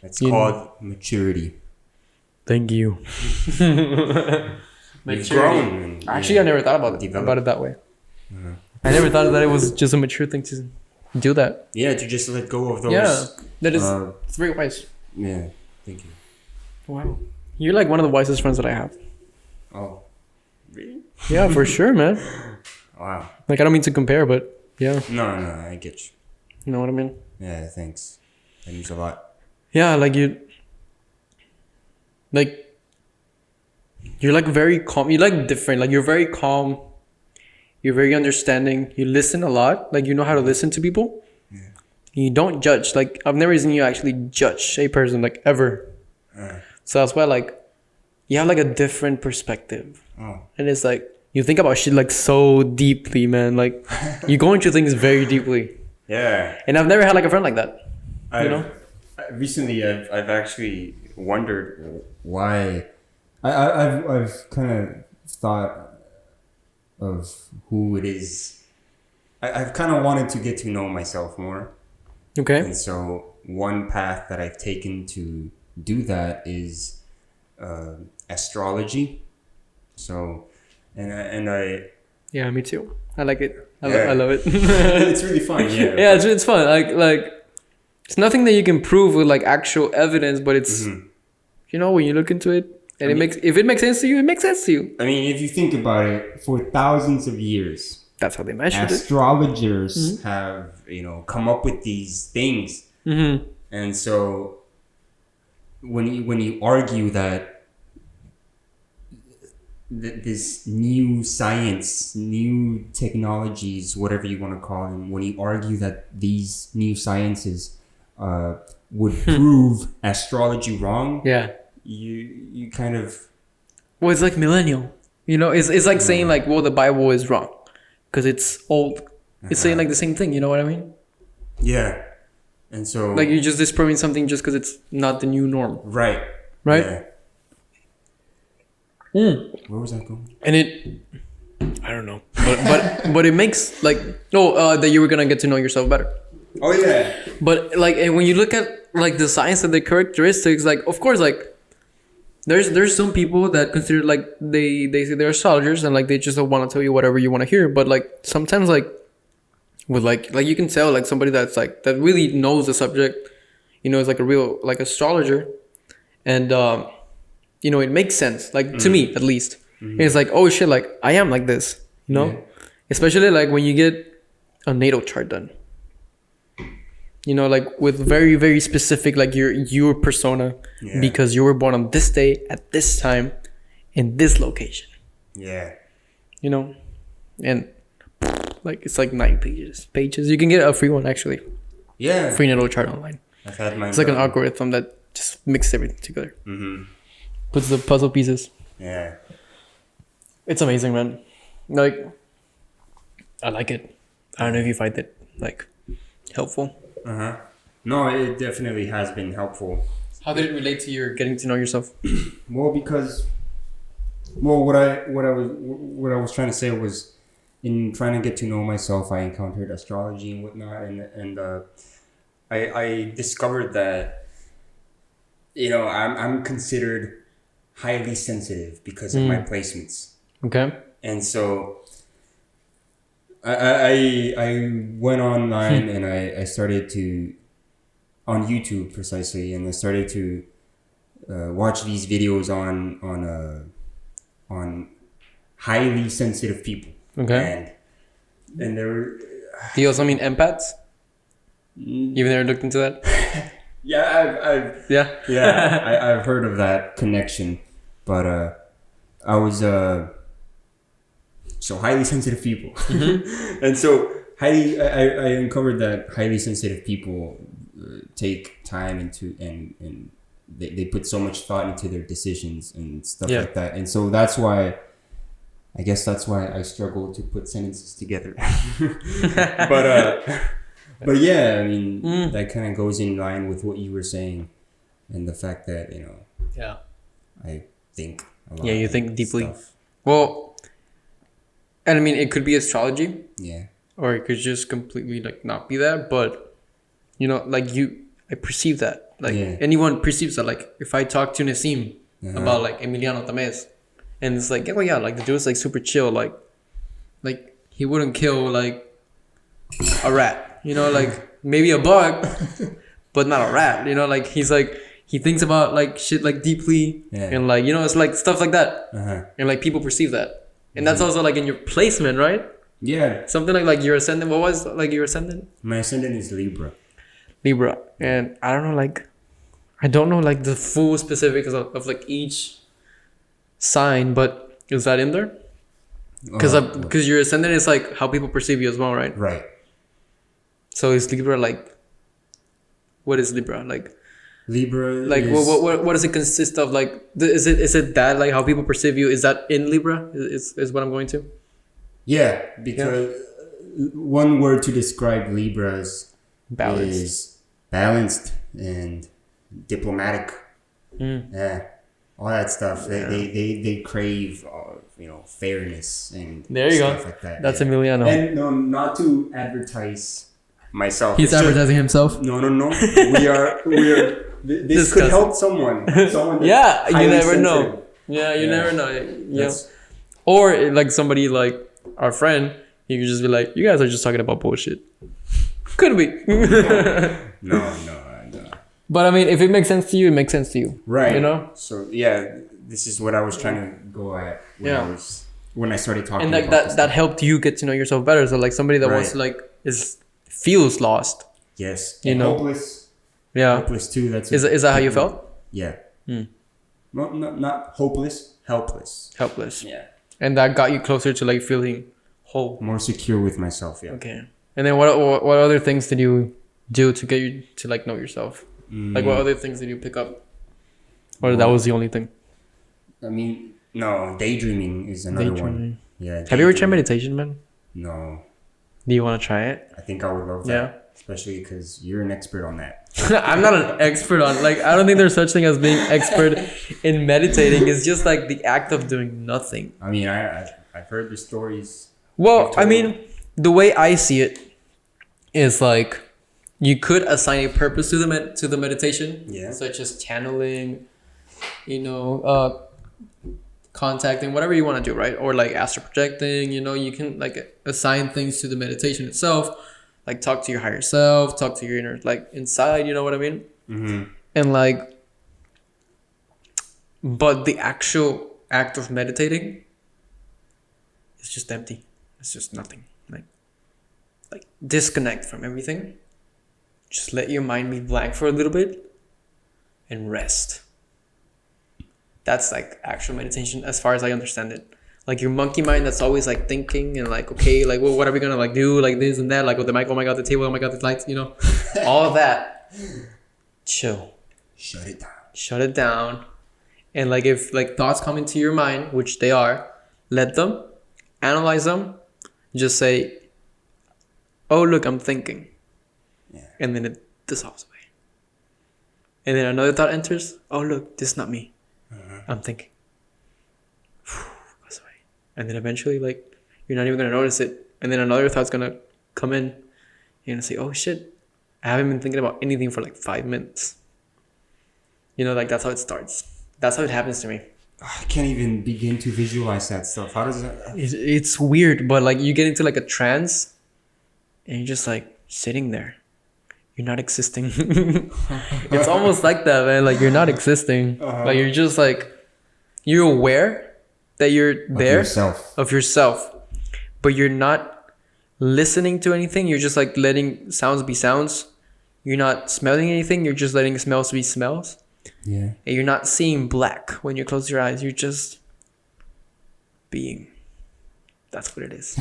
It's called maturity. Thank you. You've grown. Actually, I never thought about it that way. Uh-huh. I never thought that it was just a mature thing to do that. Yeah, to just let go of those. Yeah, that is it's very wise. Yeah, thank you. Wow. You're like one of the wisest friends that I have. Oh, really? Yeah, for sure, man. Wow. Like, I don't mean to compare, but yeah. No, I get you. You know what I mean? Yeah, thanks. That means a lot. Yeah, like you're like very calm. You're like different. Like you're very calm. You're very understanding. You listen a lot. Like you know how to listen to people. Yeah. You don't judge. Like I've never seen you actually judge a person like ever. So that's why like you have like a different perspective. Oh. And it's like you think about shit like so deeply, man. Like you go into things very deeply. Yeah. And I've never had like a friend like that. You know? Recently, I've actually wondered why. I've kind of thought of who it is. I've kind of wanted to get to know myself more. Okay. And so one path that I've taken to do that is astrology. So, and I. Yeah, me too. I like it. I love it. It's really fun. Yeah. Yeah, it's fun. Like it's nothing that you can prove with like actual evidence, but it's you know when you look into it and if it makes sense to you, it makes sense to you. I mean, if you think about it, for thousands of years, that's how they measured astrologers have come up with these things, and so when you argue that this new science, new technologies, whatever you want to call them, when you argue that these new sciences would prove astrology wrong, you kind of... Well, it's like millennial. You know, it's like saying like, well, the Bible is wrong. because it's old. It's saying like the same thing. You know what I mean? Yeah. And so like you're just disproving something just because it's not the new norm. Right. Yeah. Where was I going? And I don't know, but it makes like that you were gonna get to know yourself better. Oh yeah. But like, and when you look at like the science and the characteristics, like of course, like there's some people that consider like they say they're astrologers and like they just want to tell you whatever you want to hear. But like sometimes like with like you can tell like somebody that's like that really knows the subject, is like a real like astrologer, and it makes sense like to me at least. It's like, oh shit, like I am like this, especially like when you get a natal chart done. Like with very, very specific, like your persona, because you were born on this day at this time in this location. Yeah. And like it's like 9 pages. You can get a free one actually. Yeah. Free natal chart online. I've had mine. It's like an algorithm that just mixes everything together. Puts the puzzle pieces. Yeah. It's amazing, man. Like, I like it. I don't know if you find it like helpful. No, it definitely has been helpful. How did it relate to your getting to know yourself? Well, what I was trying to say was, in trying to get to know myself, I encountered astrology and whatnot, and I discovered that I'm considered highly sensitive because of my placements. Okay. And so I went online and I started to, on YouTube precisely, and I started to watch these videos on highly sensitive people. Okay. And there were. Do you also mean empaths? You've never looked into that? Yeah, I've heard of that connection, but I was so highly sensitive people, and so I uncovered that highly sensitive people take time and they put so much thought into their decisions and stuff like that, and so that's why I struggle to put sentences together. But yeah, I mean that kind of goes in line with what you were saying, and the fact that I think a lot. Yeah, you think deeply. Stuff. Well. And I mean, it could be astrology. Yeah. Or it could just completely like not be that. But, like I perceive that. Like anyone perceives that. Like if I talk to Nassim about like Emiliano Tamez, and it's like, oh yeah, like the dude's like super chill. Like he wouldn't kill like a rat, like maybe a bug, but not a rat, like he's like, he thinks about like shit like deeply and like, it's like stuff like that. And like people perceive that. And that's also like in your placement, right? Yeah. Something like your ascendant. What was like your ascendant? My ascendant is Libra. And I don't know like the full specifics of like each sign, but is that in there? Because your ascendant is like how people perceive you as well, right? Right. So is Libra like, what is Libra like? Libra like is, what does it consist of? Like is it that like how people perceive you? Is that in Libra? Is what I'm going to? Yeah, because one word to describe Libras is balanced and diplomatic. Yeah, all that stuff. They crave fairness and there you stuff go. Like that. That's Emiliano. And no, not to advertise myself. He's advertising himself. No. We are. This could help someone. Someone. Yeah, you never know. Yeah, you never know. Yeah. Or like somebody like our friend, he could just be like, "You guys are just talking about bullshit." Could be. No. But I mean, if it makes sense to you, it makes sense to you. Right. So this is what I was trying to go at when I started talking. And like about that helped you get to know yourself better. So like somebody that wants to like feels lost. Yes. Hopeless. Yeah. Hopeless too. Is that how you felt? Yeah. Not hopeless. Helpless. Yeah. And that got you closer to like feeling whole. More secure with myself. Yeah. Okay. And then what other things did you do to get you to like know yourself? Like what other things did you pick up? Or that was the only thing? I mean, no. Daydreaming is another one. Yeah. Have you ever tried meditation, man? No. Do you want to try it? I think I would love that. Yeah. Especially because you're an expert on that. I'm not an expert on, like, I don't think there's such thing as being expert in meditating. It's just like the act of doing nothing. I mean, I've heard the stories. Well, I mean, the way I see it is like you could assign a purpose to the meditation, such as channeling, contacting, whatever you want to do, right? Or like astral projecting. You can like assign things to the meditation itself, like talk to your higher self, talk to your inner, like inside. You know what I mean? Mm-hmm. And like, but the actual act of meditating is just empty. It's just nothing. Like disconnect from everything. Just let your mind be blank for a little bit and rest. That's like actual meditation as far as I understand it. Like your monkey mind that's always like thinking and like, okay, like, well, what are we gonna like do, like this and that, like with the mic, oh my god, the table, oh my god, the lights, all of that. Chill. Shut it down. Shut it down. And like if like thoughts come into your mind, which they are, let them, analyze them, just say, oh look, I'm thinking. Yeah. And then it dissolves away. And then another thought enters, oh look, this is not me. I'm thinking. Goes away. And then eventually, like, you're not even gonna notice it. And then another thought's gonna come in. You're gonna say, oh shit, I haven't been thinking about anything for like 5 minutes. Like that's how it starts. That's how it happens to me. I can't even begin to visualize that stuff. How does that? It's weird, but like you get into like a trance and you're just like sitting there. You're not existing. It's almost like that, man. Like you're not existing. Like you're just like, you're aware that you're there of yourself, but you're not listening to anything. You're just like letting sounds be sounds. You're not smelling anything. You're just letting smells be smells. Yeah. And you're not seeing black when you close your eyes. You're just being. That's what it is.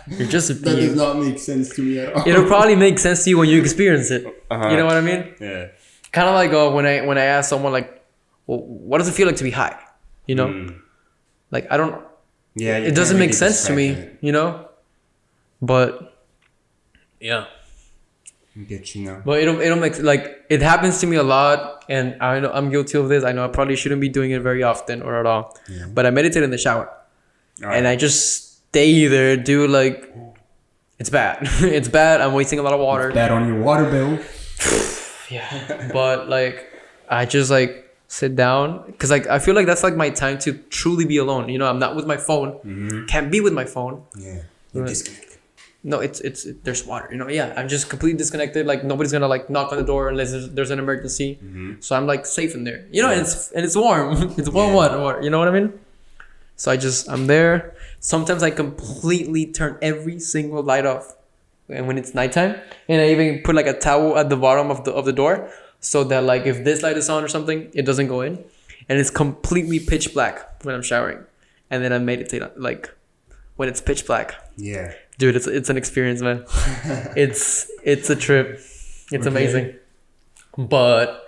You're just being. That does not make sense to me at all. It'll probably make sense to you when you experience it. You know what I mean? Yeah. Kind of like when I ask someone like, well, what does it feel like to be high? Like I don't. Yeah. It doesn't make sense to me. But yeah. I get you now. But it'll make like it happens to me a lot, and I know I'm guilty of this. I know I probably shouldn't be doing it very often or at all. Yeah. But I meditate in the shower, and I just stay there, dude. Like it's bad. It's bad. I'm wasting a lot of water. It's bad on your water bill. Yeah. But like I just like sit down because like I feel like that's like my time to truly be alone. I'm not with my phone. Mm-hmm. Can't be with my phone. Yeah. You're disconnected. No, it's there's water. Yeah, I'm just completely disconnected. Like nobody's gonna like knock on the door unless there's an emergency. Mm-hmm. So I'm like safe in there. And it's warm. It's warm water. You know what I mean? So I'm there. Sometimes I completely turn every single light off, and when it's nighttime, and I even put like a towel at the bottom of the door, so that like if this light is on or something, it doesn't go in, and it's completely pitch black when I'm showering, and then I meditate like when it's pitch black. Yeah. Dude, it's an experience, man. It's a trip. It's amazing. But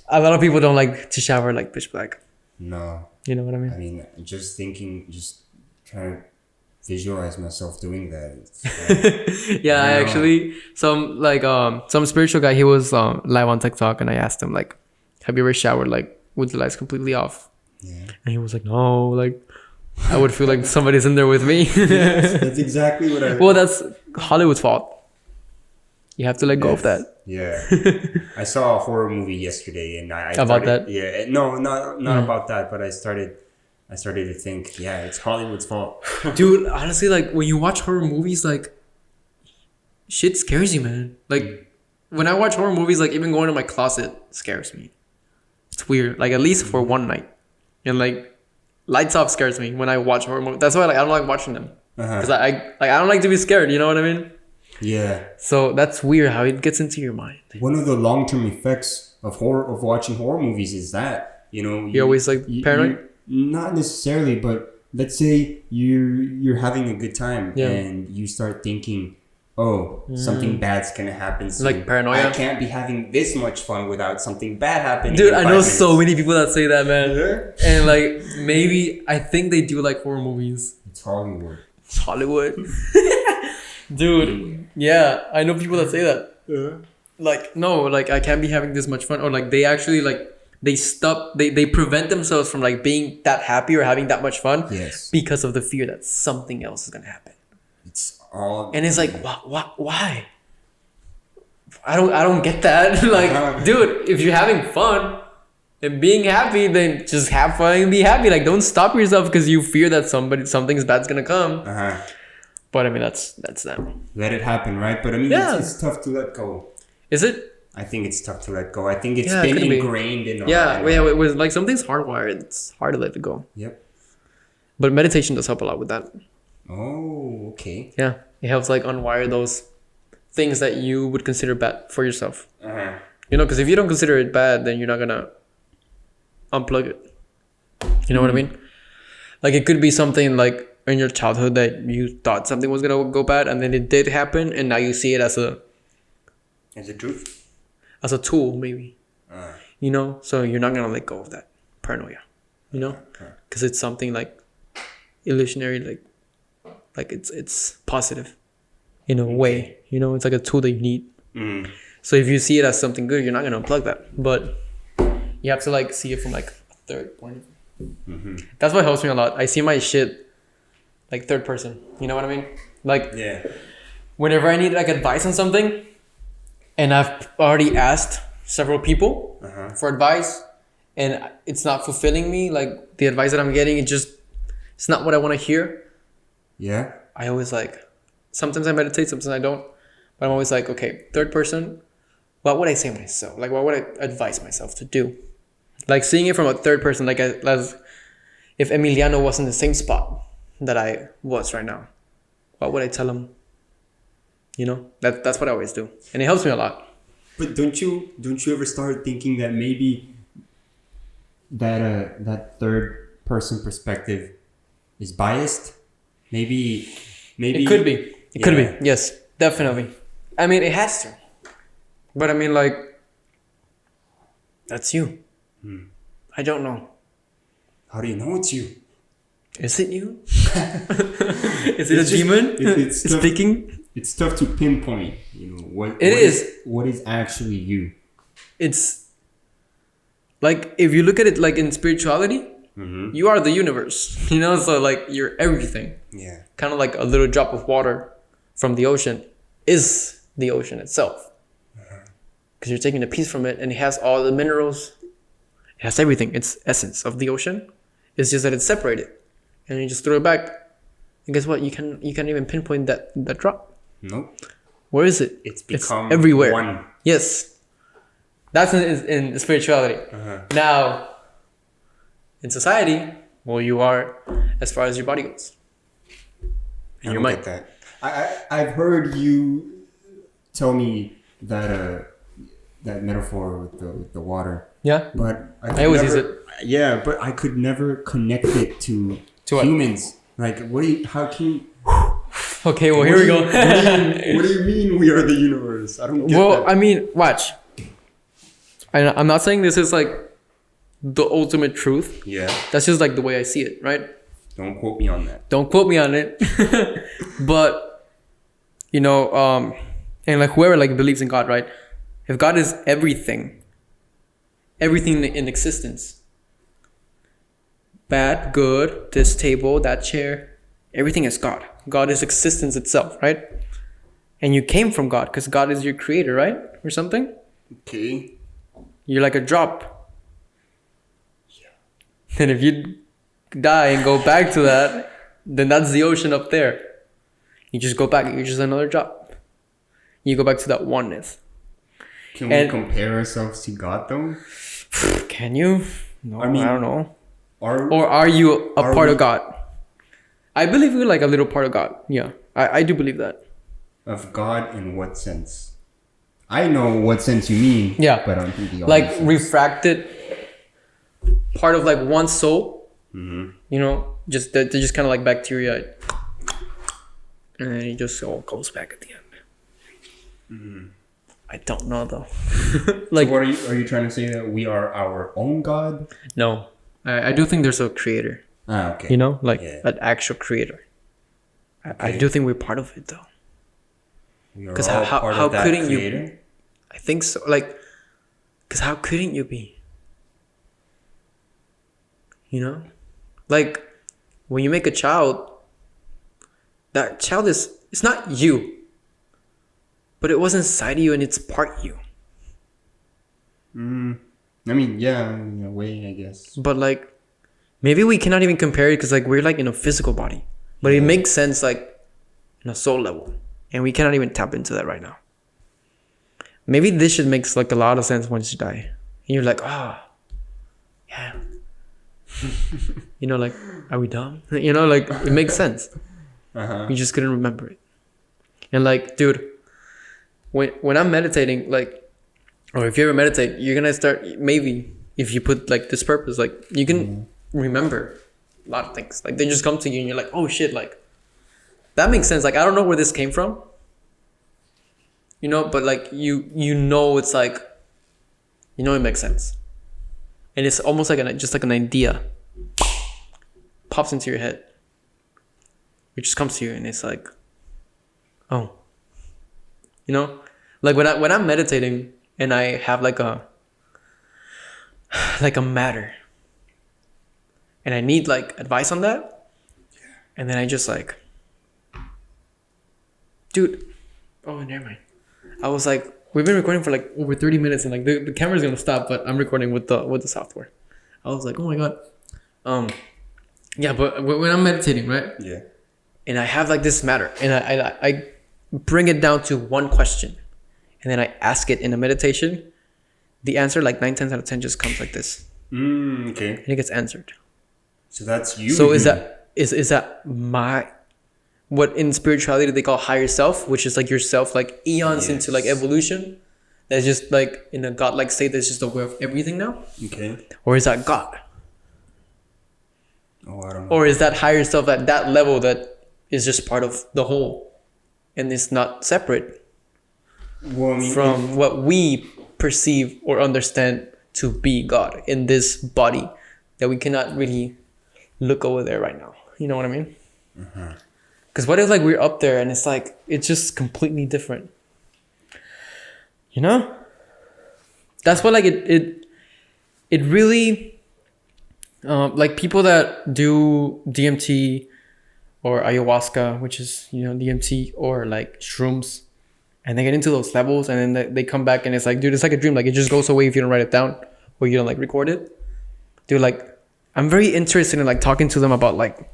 a lot of people don't like to shower like pitch black. No. You know what I mean? I mean, just trying to visualize myself doing that. Yeah, I actually some spiritual guy, he was live on TikTok, and I asked him like, have you ever showered like with the lights completely off? Yeah. And he was like, no, like I would feel like somebody's in there with me. Yes, that's exactly what I. Well, that's Hollywood's fault. You have to let go of that. Yeah. I saw a horror movie yesterday, and I about started, that. Yeah, no, not about that, but I started to think, yeah, it's Hollywood's fault. Dude, honestly, like when you watch horror movies, like shit scares you, man. Like when I watch horror movies, like even going to my closet scares me. It's weird. Like at least for one night, and like. Lights off scares me when I watch horror movies. That's why I don't like watching them. Because I don't like to be scared. You know what I mean? Yeah. So that's weird how it gets into your mind. One of the long-term effects of watching horror movies is that, you're always like paranoid? Not necessarily, but let's say you're having a good time and you start thinking, something bad's gonna happen soon. Like paranoia. I can't be having this much fun without something bad happening. Dude, I know so many people that say that, man. Yeah. And like maybe I think they do like horror movies. It's Hollywood. It's Hollywood. Dude, yeah, I know people that say that. Yeah. Like, no, like I can't be having this much fun, or like they actually like they prevent themselves from like being that happy or having that much fun. Yes. Because of the fear that something else is gonna happen. It's all. And it's like, why? I don't get that. Like, dude, if you're having fun and being happy, then just have fun and be happy. Like, don't stop yourself because you fear that something's bad's gonna come. But I mean, that's them. Let it happen, right? But I mean, it's tough to let go. Is it? I think it's tough to let go. I think it's been ingrained in our it was like something's hardwired. It's hard to let it go. Yep. But meditation does help a lot with that. Oh, okay. Yeah, it helps like unwire those things that you would consider bad for yourself. You know, because if you don't consider it bad, then you're not gonna unplug it. You know what I mean? Like it could be something like in your childhood that you thought something was gonna go bad, and then it did happen, and now you see it as a truth, as a tool, maybe. You know, so you're not gonna let go of that paranoia. You know, because it's something like illusionary, like it's positive in a way. You know, it's like a tool that you need. So if you see it as something good, you're not gonna unplug that, but you have to like see it from like a third point of view. That's what helps me a lot. I see my shit like third person. You know what I mean? Like whenever I need like advice on something, and I've already asked several people for advice, and it's not fulfilling me, like the advice that I'm getting, it's not what I want to hear. Yeah. I always like, sometimes I meditate, sometimes I don't, but I'm always like, okay, third person, what would I say myself? Like, what would I advise myself to do? Like seeing it from a third person, like as if Emiliano was in the same spot that I was right now, what would I tell him? You know, that's what I always do, and it helps me a lot. But don't you ever start thinking that maybe that third person perspective is biased? Maybe it could be. It could be. Yes, definitely. I mean, it has to. But I mean, like, that's you. I don't know. How do you know it's you? Is it you? Is it a demon? It's speaking. It's tough to pinpoint, you know, what is actually you. It's like, if you look at it like in spirituality, you are the universe, you know, so like you're everything. Yeah. Kind of like a little drop of water from the ocean is the ocean itself. Because you're taking a piece from it and it has all the minerals. It has everything. It's essence of the ocean. It's just that it's separated. And you just throw it back. And guess what? You can't even pinpoint that drop. Nope. Where is it? It's everywhere. One. Yes. That's in spirituality. Now, in society, well, you are as far as your body goes. And your mind. That. I've heard you tell me that that metaphor with the water. Yeah. But I always use it. Yeah, but I could never connect it to humans. Like, how can you... Okay, well, here we go. What do you mean we are the universe? I don't get that. Well, I mean, watch. I'm not saying this is like the ultimate truth. Yeah. That's just like the way I see it, right? Don't quote me on that. Don't quote me on it. But, you know, and like whoever like believes in God, right? If God is everything in existence, bad, good, this table, that chair, everything is God. God is existence itself, right? And you came from God because God is your creator, right? Or something? Okay. You're like a drop. Yeah. And if you die and go back to that, then that's the ocean up there. You just go back. You're just another drop. You go back to that oneness. Can we compare ourselves to God, though? Can you? No, I don't know. Or are you a part of God? I believe we're like a little part of God. Yeah, I do believe that. Of God in what sense? I know what sense you mean. Yeah. But I don't think the like sense. Refracted part of like one soul. You know, they're just kind of like bacteria. And then it just all goes back at the end. I don't know though. Like, so what are you trying to say that we are our own God? No, I do think there's a creator. Ah, okay. You know, like an actual creator. I do think we're part of it though. Because how couldn't creator? you? I think so. Like, because how couldn't you be? You know, like when you make a child, that child it's not you, but it was inside of you and it's part you. I mean, yeah, in a way, I guess. But like, maybe we cannot even compare it because like we're like in a physical body, but it makes sense like in a soul level, and we cannot even tap into that right now. Maybe this should make like a lot of sense once you die, and you're like, yeah. You know, like, are we dumb? You know, like it makes sense. You just couldn't remember it. And like, dude, when I'm meditating, like, or if you ever meditate, you're gonna start, maybe if you put like this purpose, like you can remember a lot of things. Like they just come to you and you're like, oh shit, like that makes sense. Like I don't know where this came from, you know, but like you know, it's like, you know, it makes sense. And it's almost like just like an idea pops into your head. It just comes to you and it's like, oh, you know, like when I'm meditating and I have like a matter and I need like advice on that, and then I just like, dude, oh never mind. I was like, we've been recording for like over 30 minutes and like the camera's gonna stop, but I'm recording with the software. I was like, oh my god. Yeah, but when I'm meditating, right? Yeah. And I have like this matter and I bring it down to one question and then I ask it in a meditation. The answer like 9 times out of 10 just comes like this. Okay. And it gets answered. So that's you. So is that my, what in spirituality they call higher self, which is like yourself, like eons into like evolution, that's just like in a godlike state that's just aware of everything now? Okay. Or is that God? Oh, I don't know. Or is that higher self at that level that is just part of the whole and it's not separate from what we perceive or understand to be God in this body that we cannot really look over there right now? You know what I mean? Because what if like we're up there and it's like it's just completely different, you know? That's what like it really like people that do DMT or ayahuasca, which is, you know, DMT, or like shrooms, and they get into those levels and then they come back and it's like, dude, it's like a dream. Like it just goes away if you don't write it down or you don't like record it. Dude, like I'm very interested in like talking to them about like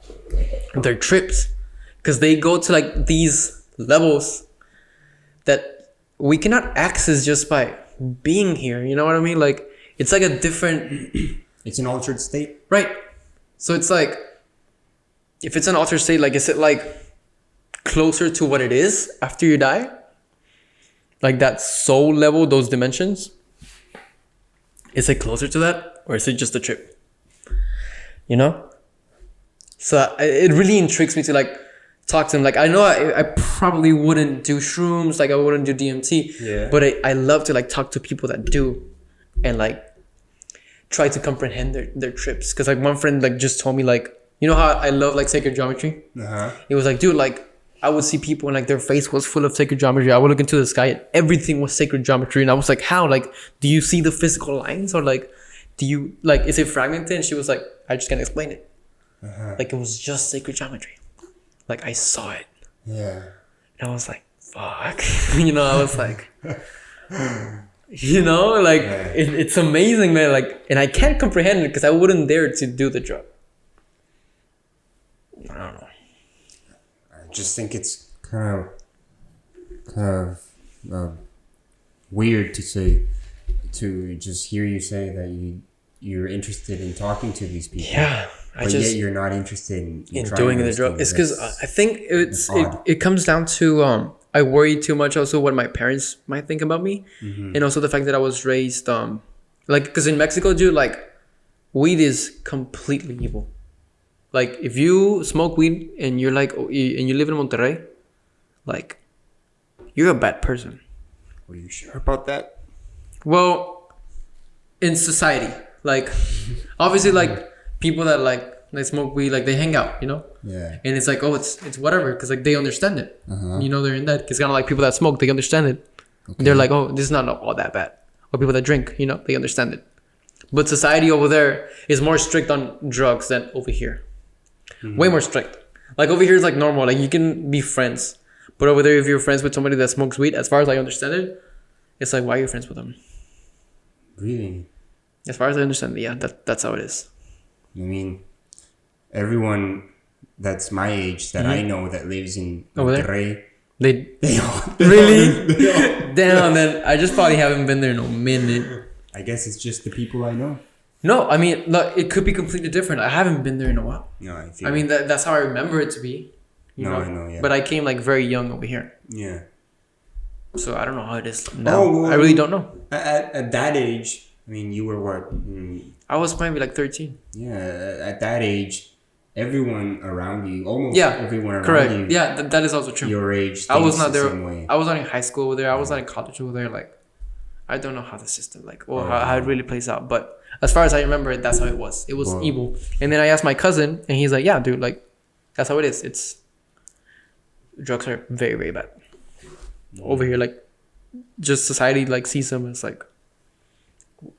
their trips, because they go to like these levels that we cannot access just by being here. You know what I mean? Like it's like a different it's an altered state, right? So it's like, if it's an altered state, like is it like closer to what it is after you die, like that soul level, those dimensions? Is it closer to that, or is it just a trip? You know? So it really intrigues me to like talk to them. Like I know I probably wouldn't do shrooms, like I wouldn't do DMT, but I love to like talk to people that do and like try to comprehend their trips. Because like one friend like just told me, like, you know how I love like sacred geometry? It was like, dude, like I would see people and like their face was full of sacred geometry. I would look into the sky and everything was sacred geometry. And I was like, how? Like, do you see the physical lines, or like, do you like, is it fragmented? And she was like, I just can't explain it. Like it was just sacred geometry. Like I saw it. Yeah. And I was like, fuck. You know, I was like, you know, like it's amazing, man. Like, and I can't comprehend it because I wouldn't dare to do the drug. I don't know. I just think it's kind of weird to say, to just hear you say that you're interested in talking to these people. Yeah, but yet you're not interested in doing the drug. It's because I think it comes down to I worry too much also what my parents might think about me, and also the fact that I was raised like, because in Mexico, dude, like weed is completely evil. Like if you smoke weed and you're like, and you live in Monterrey, like you're a bad person. Are you sure about that? Well, in society, like obviously like people that like they smoke weed, like they hang out, you know. Yeah. And it's like, oh, it's whatever, because like they understand it. Uh-huh. You know, they're in that. It's kind of like people that smoke, they understand it. Okay. They're like, oh, this is not all that bad. Or people that drink, you know, they understand it. But society over there is more strict on drugs than over here. Mm-hmm. Way more strict. Like over here is like normal. Like you can be friends. But over there, if you're friends with somebody that smokes weed, as far as I understand it, it's like, why are you friends with them? Really? As far as I understand it, yeah, that's how it is. I mean, everyone that's my age that I know that lives in Over there? Monterrey, They all really? Damn, man. I just probably haven't been there in a minute. I guess it's just the people I know. No, I mean, look, it could be completely different. I haven't been there in a while. No, I mean, that's how I remember it to be. You know? I know, yeah. But I came like very young over here. Yeah. So I don't know how it is now. Oh, well, I really don't know. At that age, I mean, you were what? I was maybe like 13. Yeah, at that age, everyone around you, almost Yeah, everyone around correct. you, Yeah, that is also true. your age, I was not the there. same way. I was not in high school over there. I was not in college over there. Like, I don't know how the system, like, or how it really plays out. But as far as I remember it, that's how it was. It was evil. And then I asked my cousin, and he's like, yeah, dude, like, that's how it is. It's, drugs are very, very bad. Over here, like, just society, like, sees them, and it's like,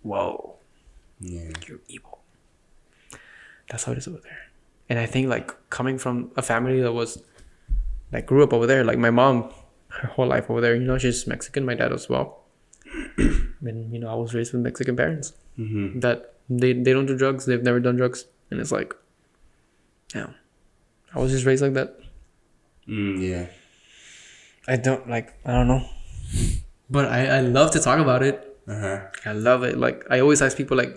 whoa, you're evil. That's how it is over there. And I think, like, coming from a family that grew up over there, like, my mom, her whole life over there, you know, she's Mexican, my dad as well. And, you know, I was raised with Mexican parents. Mm-hmm. That they don't do drugs. They've never done drugs. And it's like, yeah, I was just raised like that. Yeah. I don't know. But I love to talk about it. Uh-huh. I love it. Like, I always ask people, like,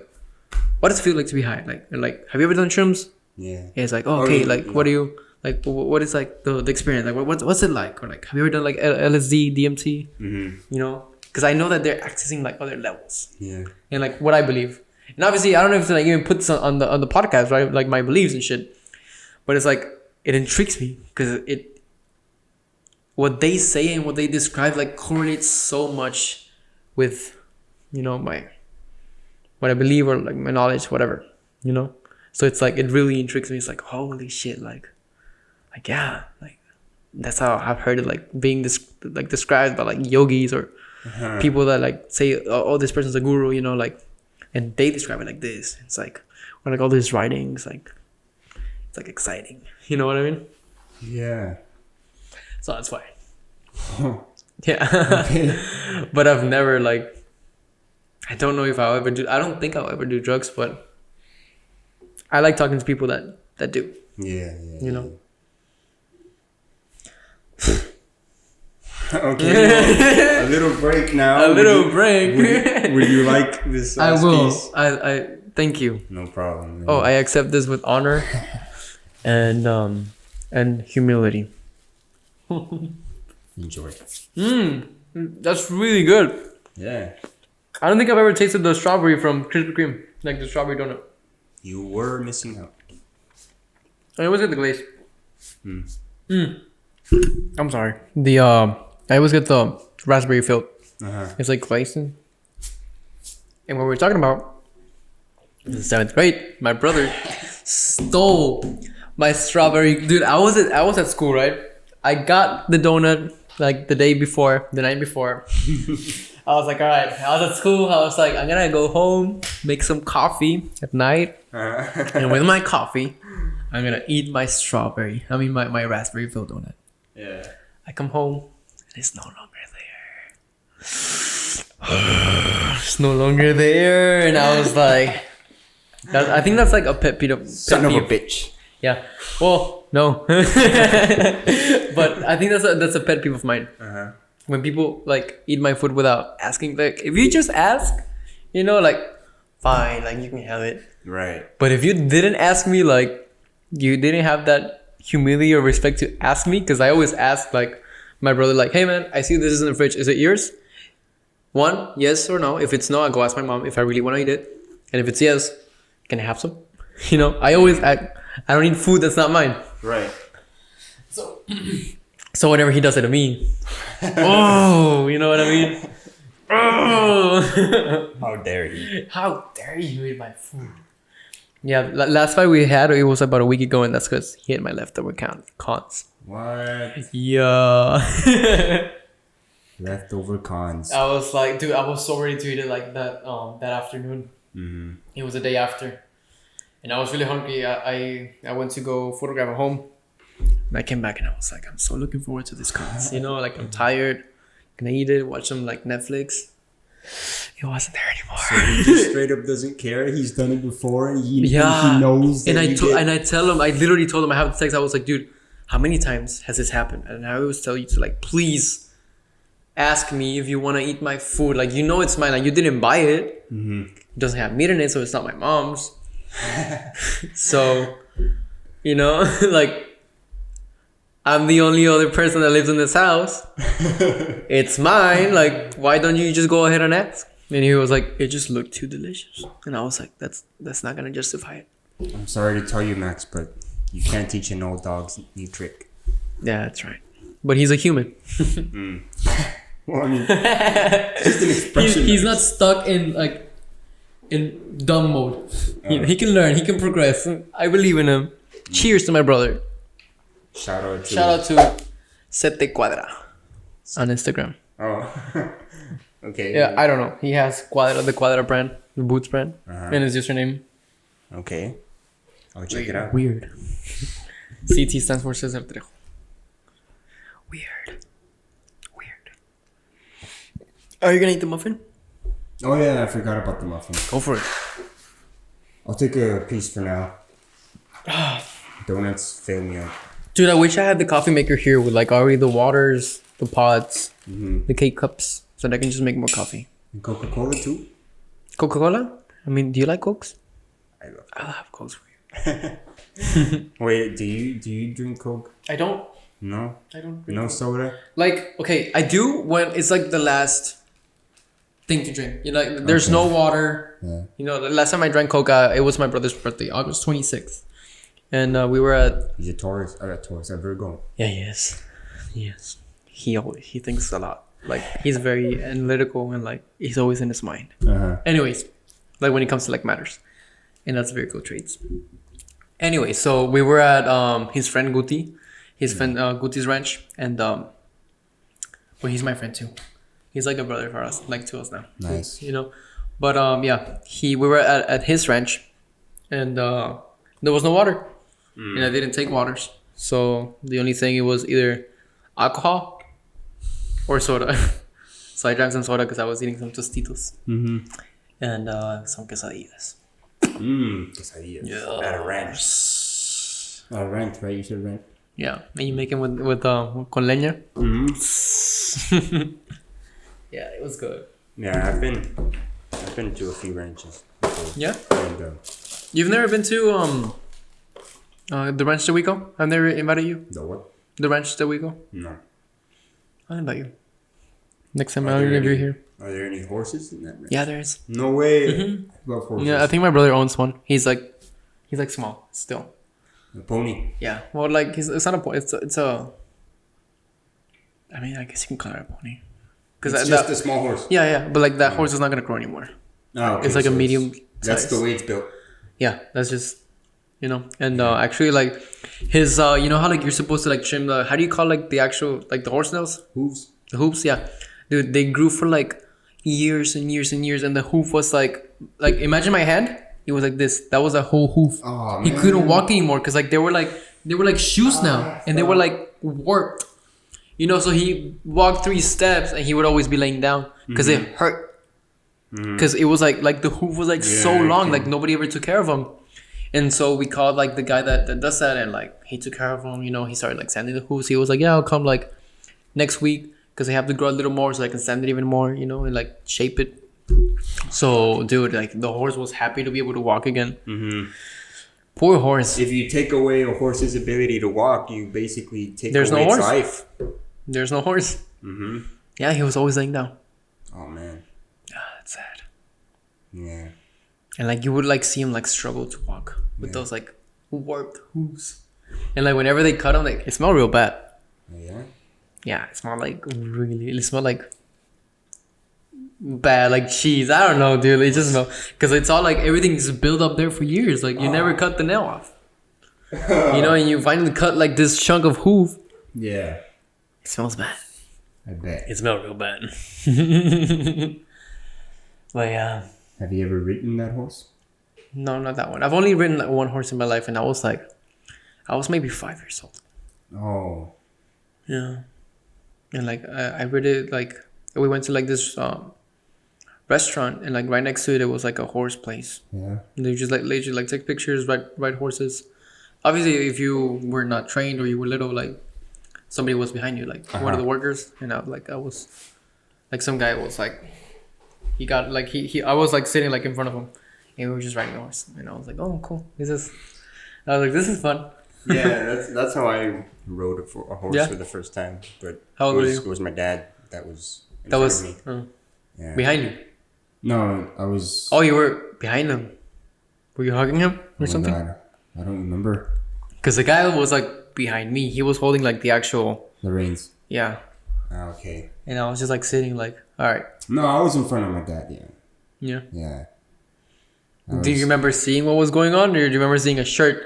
what does it feel like to be high? Like, and like, have you ever done shrooms? Yeah. And it's like, oh, okay, like, what do you, like, what is, like, the experience? Like, what's it like? Or, like, have you ever done, like, LSD, DMT? Mm-hmm. You know? Because I know that they're accessing, like, other levels. Yeah. And, like, what I believe. And obviously, I don't know if to, like, even put this on the podcast, right? Like, my beliefs and shit. But it's, like, it intrigues me. Because what they say and what they describe, like, correlates so much with, you know, what I believe or, like, my knowledge, whatever. You know? So it's, like, it really intrigues me. It's, like, holy shit, like, yeah. Like, that's how I've heard it, like, being described by, like, yogis or people that, like, say, oh, this person's a guru, you know, like, and they describe it like this. It's like, or like all these writings, like, it's like exciting. You know what I mean? Yeah. So that's why. Yeah. Okay. But I've never, like, I don't know if I'll ever do, I don't think I'll ever do drugs, but I like talking to people that do. Yeah. You know? Okay, well, a little break now. A little break. Would you like this I will. piece? I thank you. No problem. Man. Oh, I accept this with honor and humility. Enjoy. That's really good. Yeah. I don't think I've ever tasted the strawberry from Krispy Kreme, like the strawberry donut. You were missing out. I always get the glaze. I'm sorry. I always get the raspberry filled. It's like glazed. And what we're talking about in 7th grade, my brother stole my strawberry. Dude, I was at school, right? I got the donut like the night before. I was like, all right. I was at school. I was like, I'm gonna go home, make some coffee at night, and with my coffee, I'm gonna eat my strawberry. I mean, my raspberry filled donut. Yeah. I come home and it's no longer there. It's no longer there, and I was like, I think that's like a pet peeve. Son of a bitch. Yeah. Well, no. But I think that's a pet peeve of mine. When people like eat my food without asking, like if you just ask, you know, like fine, like you can have it. Right. But if you didn't ask me, like you didn't have that humility or respect to ask me, because I always ask like my brother, like, hey man, I see this is in the fridge. Is it yours? 1, yes or no. If it's no, I go ask my mom if I really want to eat it. And if it's yes, can I have some? You know, I don't eat food that's not mine. Right. So whenever he does it to me, oh, you know what I mean? Oh. How dare you? How dare you eat my food? Yeah, last fight we had, it was about a week ago, and that's because he hit my leftover cons. What? Yeah. Leftover cons. I was like, dude, I was so ready to eat it like that that afternoon. Mm-hmm. It was the day after. And I was really hungry. I went to go photograph at home. And I came back and I was like, I'm so looking forward to this cons. You know, like I'm tired. Can I eat it? Watch some like Netflix. He wasn't there anymore. So he just straight up doesn't care. He's done it before, and he knows. And I tell him, I literally told him, I have the text. I was like, dude, how many times has this happened? And I always tell you to like, please ask me if you want to eat my food. Like, you know it's mine. Like, you didn't buy it. Mm-hmm. It doesn't have meat in it, so it's not my mom's. So, you know, like, I'm the only other person that lives in this house. It's mine. Like, why don't you just go ahead and ask? And he was like, it just looked too delicious. And I was like, that's not gonna justify it. I'm sorry to tell you, Max, but you can't teach an old dog's new trick. Yeah, that's right. But he's a human. Well, I mean, just an expression. He's not stuck in dumb mode. He can learn. He can progress. I believe in him. Cheers to my brother. Shout out to Sete Cuadra on Instagram. Oh, okay. Yeah, I don't know. He has the Cuadra brand, the boots brand, and his username. Okay, I'll check it out. Weird. CT stands for Cesar Trejo. Weird. Are you gonna eat the muffin? Oh yeah, I forgot about the muffin. Go for it. I'll take a piece for now. Donuts fail me out. Dude, I wish I had the coffee maker here with like already the waters, the pods, the K cups, so that I can just make more coffee. And Coca-Cola too? Coca-Cola? I mean, do you like Cokes? I'll have Cokes for you. Wait, do you drink Coke? I don't. No? I don't drink No Coke. soda? Like, okay, I do when it's like the last thing to drink. You know, like, there's no water. Yeah. You know, the last time I drank Coke, it was my brother's birthday, August 26th. And we were at... He's a Taurus. A Virgo. Yeah, he is. Yes. He thinks a lot. Like, he's very analytical and like, he's always in his mind. Anyways, like when it comes to like matters. And that's very cool traits. Anyway, so we were at his friend Guti. His friend Guti's ranch. And well, he's my friend too. He's like a brother for us, like to us now. Nice. You know? But yeah, we were at his ranch. And there was no water. And I didn't take waters. So the only thing, it was either alcohol or soda. So I drank some soda because I was eating some Tostitos. And some quesadillas. Quesadillas. Yeah. At a ranch. Rent, right? You said rent. Yeah. And you make them with con leña. Yeah, it was good. Yeah, I've been to a few ranches before. Yeah? And, You've never been to the ranch that we go? I've never invited you. the what? The ranch that we go? No. I'll invite you. Next time I'll invite you here. Are there any horses in that ranch? Yeah, there is. No way. I love horses. Yeah, I think my brother owns one. He's like small still. A pony. Yeah. Well, like it's not a pony. It's a. I mean, I guess you can call it a pony. It's just a small horse. Yeah. But like that horse is not gonna grow anymore. Oh, okay. It's like a medium. That's size. the way it's built. Yeah, that's just, you know, and actually like his you know how like you're supposed to like trim the, how do you call like the actual like the horse nails? Hooves. The hooves, yeah. Dude, they grew for like years and years and years, and the hoof was like imagine my hand. It was like this. That was a whole hoof. Oh, he man. couldn't walk anymore because like they were like shoes now, and they were like warped. You know, so he walked 3 steps and he would always be laying down because it hurt. Because it was like the hoof was like so long, like nobody ever took care of him. And so we called like the guy that does that, and like he took care of him. You know, he started like sanding the hooves. He was like, yeah, I'll come like next week because I have to grow a little more so I can sand it even more, you know, and like shape it. So dude, like the horse was happy to be able to walk again. Poor horse. If you take away a horse's ability to walk, you basically take away no horse. its life. There's no horse. Yeah, he was always laying down. Oh man. That's sad. Yeah. And like you would like see him like struggle to walk with those like warped hooves. And like whenever they cut him, like it smelled real bad. Yeah. Yeah, it smelled like really. It smelled like bad, like cheese. I don't know, dude. It just smell because it's all like everything's built up there for years. Like you never cut the nail off, you know, and you finally cut like this chunk of hoof. Yeah, it smells bad. I bet it smells real bad. But yeah. Have you ever ridden that horse? No, not that one. I've only ridden like one horse in my life, and I was maybe 5 years old. Oh. Yeah. And like I read it, like we went to like this restaurant, and like right next to it was like a horse place. Yeah. And they just like literally like take pictures, ride horses. Obviously, if you were not trained or you were little, like somebody was behind you, like one of the workers. And I was like some guy was like, he got like I was like sitting like in front of him, and we were just riding the horse, and I was like, oh cool, I was like, this is fun. Yeah, that's how I rode a horse for the first time. But how old were you? It was my dad that was me. Yeah. Behind you? No, I was. Oh, you were behind him. Were you hugging him or something? God. I don't remember. Because the guy was like behind me. He was holding like the reins. Yeah. Okay. And I was just like sitting like, all right. No, I was in front of my dad. Yeah. Yeah. Do you remember seeing what was going on, or do you remember seeing a shirt?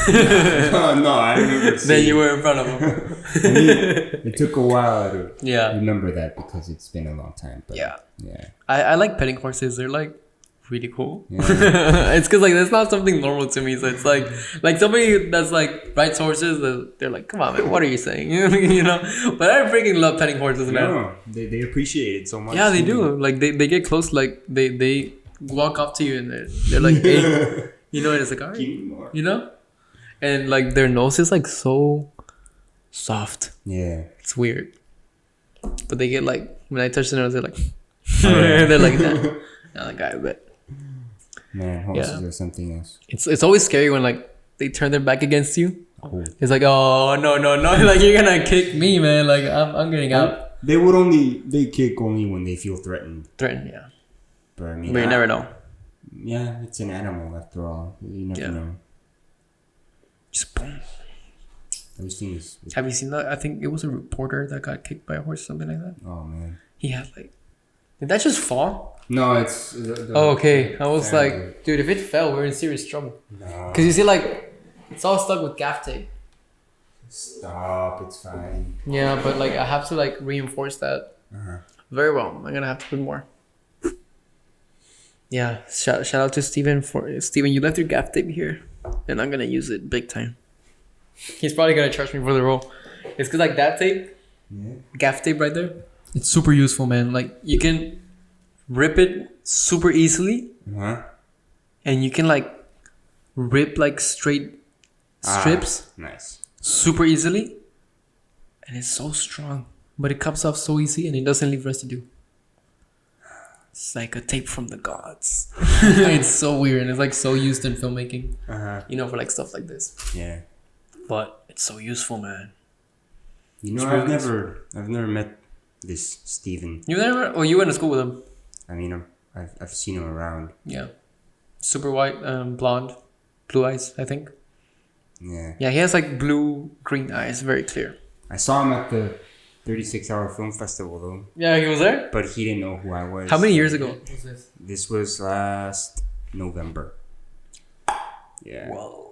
No, I remember seeing. Then you were in front of him. It took a while to remember that because it's been a long time. But yeah. I like petting horses. They're like really cool. Yeah. It's because like that's not something normal to me. So it's like somebody that's like rides horses. They're like, come on, man, what are you saying? You know. But I freaking love petting horses, man. No, they appreciate it so much. Yeah, they do. Like they get close. Like they walk up to you and they're like, hey, you know, and it's like, all right, you know. And like their nose is like so soft. Yeah. It's weird. But they get like, when I touch their nose, they're like, they're like that. I'm like, I bet. Man, horses are something else. It's always scary when like they turn their back against you. Oh. It's like, oh no. Like you're gonna kick me, man. Like I'm getting out. They kick only when they feel threatened. Yeah. But I mean, you never know. Yeah, it's an animal after all. You never know. Just boom. Those things. Have you seen that? I think it was a reporter that got kicked by a horse, something like that. Oh man. He had like. Did that just fall? No, it's. Okay. I was like, dude, if it fell, we're in serious trouble. No. Because you see, like, it's all stuck with gaff tape. Stop. It's fine. Yeah, but like I have to like reinforce that very well. I'm gonna have to put more. Yeah. Shout out to Steven Steven. You left your gaff tape here, and I'm gonna use it big time. He's probably gonna charge me for the role. It's because like that tape, gaff tape right there. It's super useful, man. Like you can rip it super easily, and you can like rip like straight strips, nice, super easily, and it's so strong. But it comes off so easy, and it doesn't leave residue. It's like a tape from the gods. It's so weird, and it's like so used in filmmaking. You know, for like stuff like this. Yeah. But it's so useful, man. You know, I've never met this Steven. You never? Oh, you went to school with him. I mean, I've seen him around. Yeah, super white, blonde, blue eyes, I think. Yeah. Yeah, he has like blue-green eyes, very clear. I saw him at the 36-hour film festival, though. Yeah, he was there. But he didn't know who I was. How many years ago was this? This was last November. Yeah. Whoa.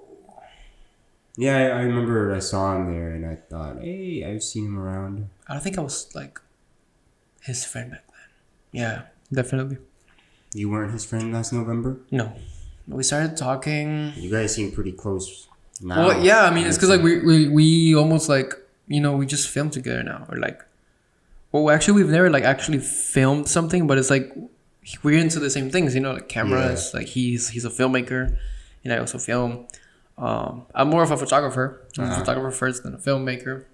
Yeah, I remember I saw him there, and I thought, hey, I've seen him around. I don't think I was like his friend back then. Yeah, definitely. You weren't his friend last November? No. We started talking. You guys seem pretty close now. Well, yeah, I mean, it's because like we almost like, you know, we just filmed together now. Or like, well, actually, we've never like actually filmed something, but it's like we're into the same things, you know, like cameras. Yeah. Like he's a filmmaker, and I also film. I'm more of a photographer. I'm a photographer first, then a filmmaker,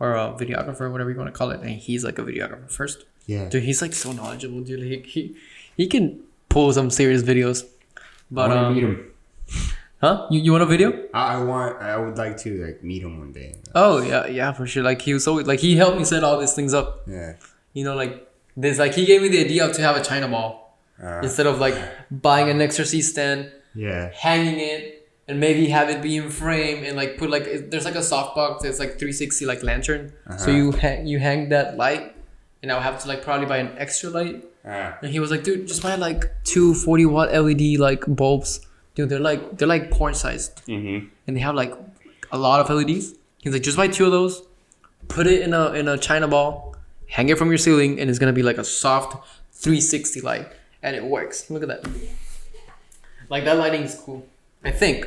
or a videographer, whatever you want to call it. And he's like a videographer first. Yeah, dude, he's like so knowledgeable, dude. He can pull some serious videos. But I want to meet him. Huh? You want a video? I would like to like meet him one day. Oh yeah, for sure. Like he was so like he helped me set all these things up. Yeah. You know, like this, like he gave me the idea to have a China ball instead of like buying an extra C stand. Yeah. Hanging it. And maybe have it be in frame and like put like there's like a softbox that's like 360 like lantern. So you hang that light, and I'll have to like probably buy an extra light And he was like, dude, just buy like 2 40-watt LED like bulbs. Dude, they're like porn sized. And they have like a lot of LEDs. He's like, just buy 2 of those, put it in a China ball, hang it from your ceiling, and it's gonna be like a soft 360 light, and it works. Look at that. Like that lighting is cool, I think.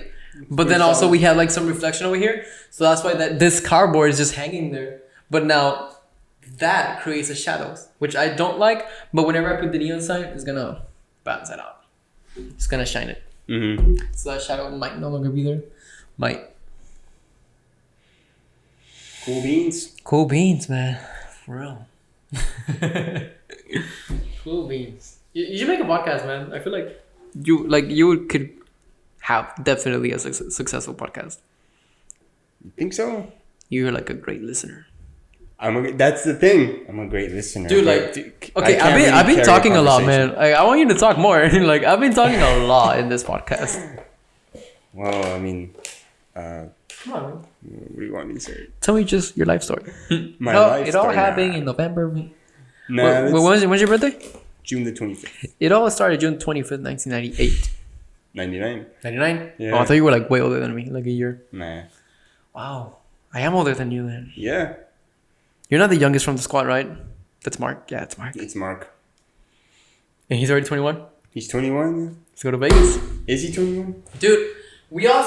But then also we had like some reflection over here, so that's why this cardboard is just hanging there. But now that creates a shadows, which I don't like. But whenever I put the neon sign, it's gonna balance that out. It's gonna shine it. So that shadow might no longer be there. Might. Cool beans. Cool beans, man. For real. Cool beans. You should make a podcast, man. I feel like you could have definitely a successful podcast. You think so? You're like a great listener. That's the thing. I'm a great listener. Dude, okay, I've been talking a lot, man. Like, I want you to talk more. Like, I've been talking a lot in this podcast. Well, I mean, come on, man. What do you want me to say? Tell me just your life story. Life it story. all happened in November. Nah, when's your birthday? June the 25th. It all started June 25th, 1998. 99. 99? Yeah. Oh, I thought you were like way older than me, like a year. Nah. Wow. I am older than you then. Yeah. You're not the youngest from the squad, right? That's Mark. Yeah, it's Mark. It's Mark. And he's already 21? He's 21? Yeah. Let's go to Vegas. Is he 21? Dude, we all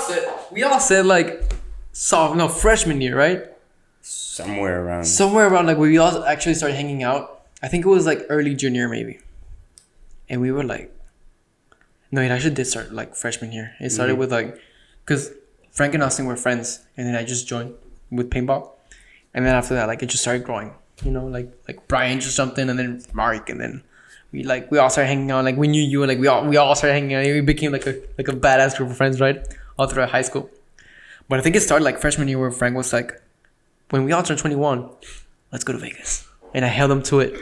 said like freshman year, right? Somewhere around like we all actually started hanging out. I think it was like early junior maybe. And we were like, no, it actually did start like freshman year. It started with like, because Frank and Austin were friends, and then I just joined with paintball. And then after that, like it just started growing, you know, like Brian just jumped in, and then Mark, and then we all started hanging out. Like we knew you, and like we all started hanging out. We became like a badass group of friends, right? All throughout high school. But I think it started like freshman year, where Frank was like, when we all turned 21, let's go to Vegas. And I held him to it,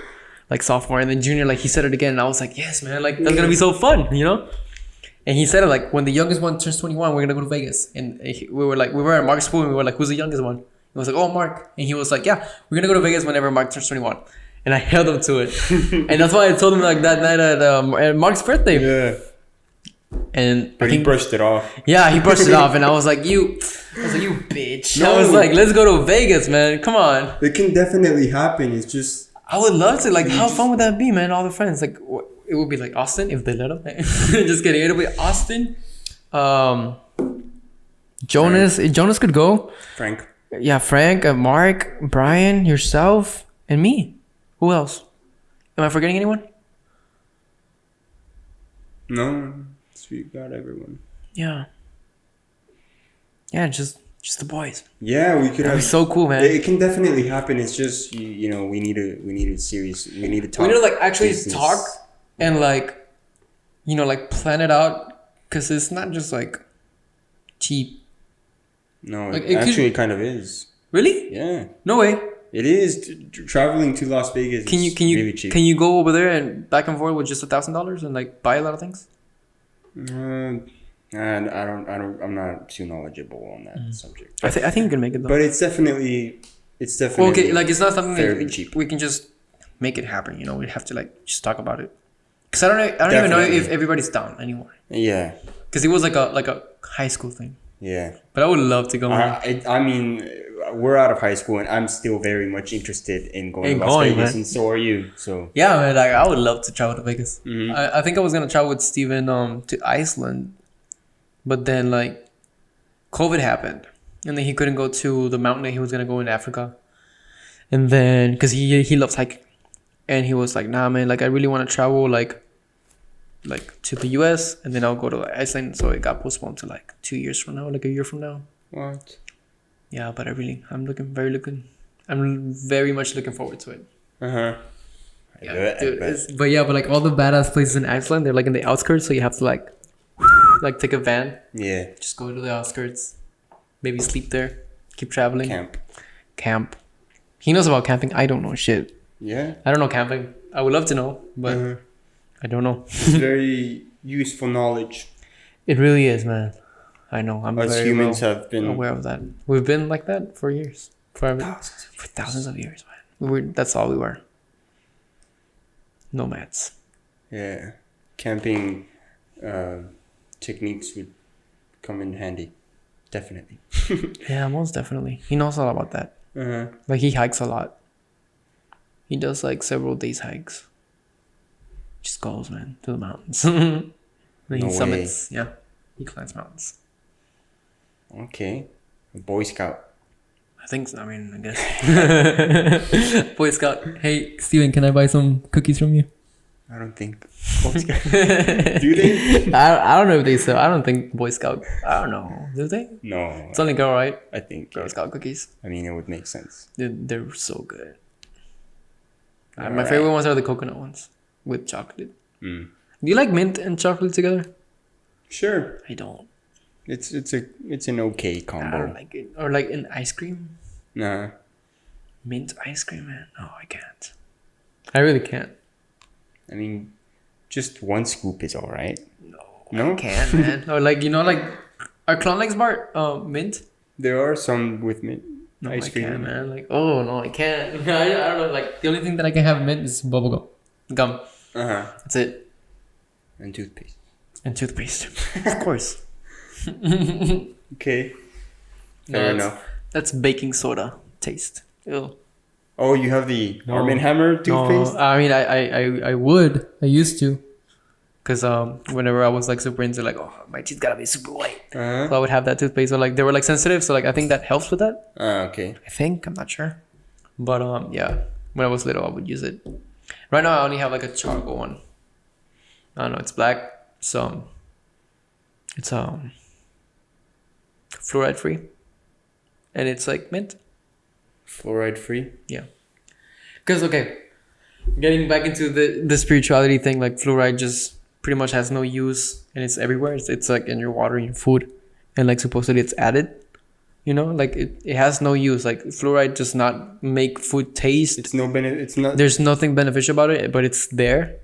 like sophomore, and then junior, like he said it again, and I was like, yes, man, like that's gonna be so fun, you know. And he said it like, when the youngest one turns 21, we're gonna go to Vegas. And we were at Mark's pool, and we were like, who's the youngest one? He was like, oh, Mark. And he was like, yeah, we're gonna go to Vegas whenever Mark turns 21. And I held him to it. And that's why I told him like that night at Mark's birthday. Yeah. But he brushed it off. Yeah, he brushed it off, and I was like, you bitch. No. I was like, let's go to Vegas, man. Come on. It can definitely happen. It's just, I would love to. Like, how fun would that be, man? All the friends. Like, it would be like Austin if they let him. Just kidding. It'll be Austin. Jonas. Frank. Jonas could go. Frank. Yeah, Frank, Mark, Brian, yourself, and me. Who else? Am I forgetting anyone? No. We got everyone. Yeah. Yeah, just the boys. Yeah, we could. That'd be so cool, man. It can definitely happen. It's just you know we need a serious. We need to talk. We need to like actually talk and like, you know, like plan it out, because it's not just like cheap. No, like, it kind of is. Really? Yeah. No way. It is. Traveling to Las Vegas. Can you really cheap. Can you go over there and back and forth with just $1,000 and like buy a lot of things? And I'm not too knknowledgeable on that subject. I think you can make it though. But it's definitely okay. Like it's not something that cheap. We can just make it happen. You know, we have to like just talk about it. Because I don't even know if everybody's down anymore. Yeah. Because it was like a high school thing. Yeah. But I would love to go. I mean, we're out of high school, and I'm still very much interested in going to Las Vegas, man. And so are you. So yeah, man, like I would love to travel to Vegas. I think I was gonna travel with Steven to Iceland, but then like COVID happened, and then he couldn't go to the mountain that he was gonna go in Africa. And then because he loves hiking, and he was like, nah, man, like I really want to travel like to the US, and then I'll go to Iceland. So it got postponed to like 2 years from now, like a year from now. What? Yeah, but I'm very much looking forward to it. Yeah, dude, but like all the badass places in Iceland, they're like in the outskirts, so you have to like take a van. Yeah. Just go to the outskirts, maybe sleep there, keep traveling. Camp. He knows about camping. I don't know shit. Yeah. I don't know camping. I would love to know, but I don't know. It's very useful knowledge. It really is, man. I know. Us humans have been aware of that. We've been like that for years. For thousands of years, man. That's all we were. nomads. Yeah. Camping techniques would come in handy. Definitely. Yeah, most definitely. He knows a lot about that. Uh-huh. Like he hikes a lot. He does like several days hikes. Just goes, man, to the mountains. Then he No summits. Yeah, he climbs mountains. Okay. A Boy Scout. I think so. I mean, I guess. Boy Scout. Hey, Steven, can I buy some cookies from you? I don't think Boy Scout. Do they? I don't know if they sell. I don't think Boy Scout. I don't know. Do they? No. It's only girl, right? I think. Girl Scout cookies. I mean, it would make sense. They're so good. My Alright. favorite ones are the coconut ones with chocolate. Mm. Do you like mint and chocolate together? Sure. I don't. It's an okay I combo. don't like it. Or like in ice cream. Nah. Mint ice cream, man. No, I can't. I really can't. I mean, just one scoop is all right. No, I can't, man. Or like like our Clone Legs bar, mint. There are some with mint No, ice I cream. can't, man. Like, oh no, I can't. I don't know. Like the only thing that I can have mint is bubble gum. Uh-huh. That's it. And toothpaste. And toothpaste, of course. Okay. No, Fair enough. That's baking soda taste. Ew. Oh, you have the Arm & Hammer toothpaste? No, I mean, I would. I used to. Because whenever I was like super into like, oh, my teeth gotta be super white. Uh-huh. So I would have that toothpaste. So like they were like sensitive. So like I think that helps with that. Okay. I think. I'm not sure. But yeah. When I was little, I would use it. Right now, I only have like a charcoal one. I don't know. It's black. So it's fluoride free. And it's like mint. Fluoride free? Yeah. Because, okay, getting back into the spirituality thing, like fluoride just pretty much has no use and it's everywhere. It's like in your water, in your food. And like supposedly it's added, like it has no use. Like fluoride does not make food taste. It's not. There's nothing beneficial about it, but it's there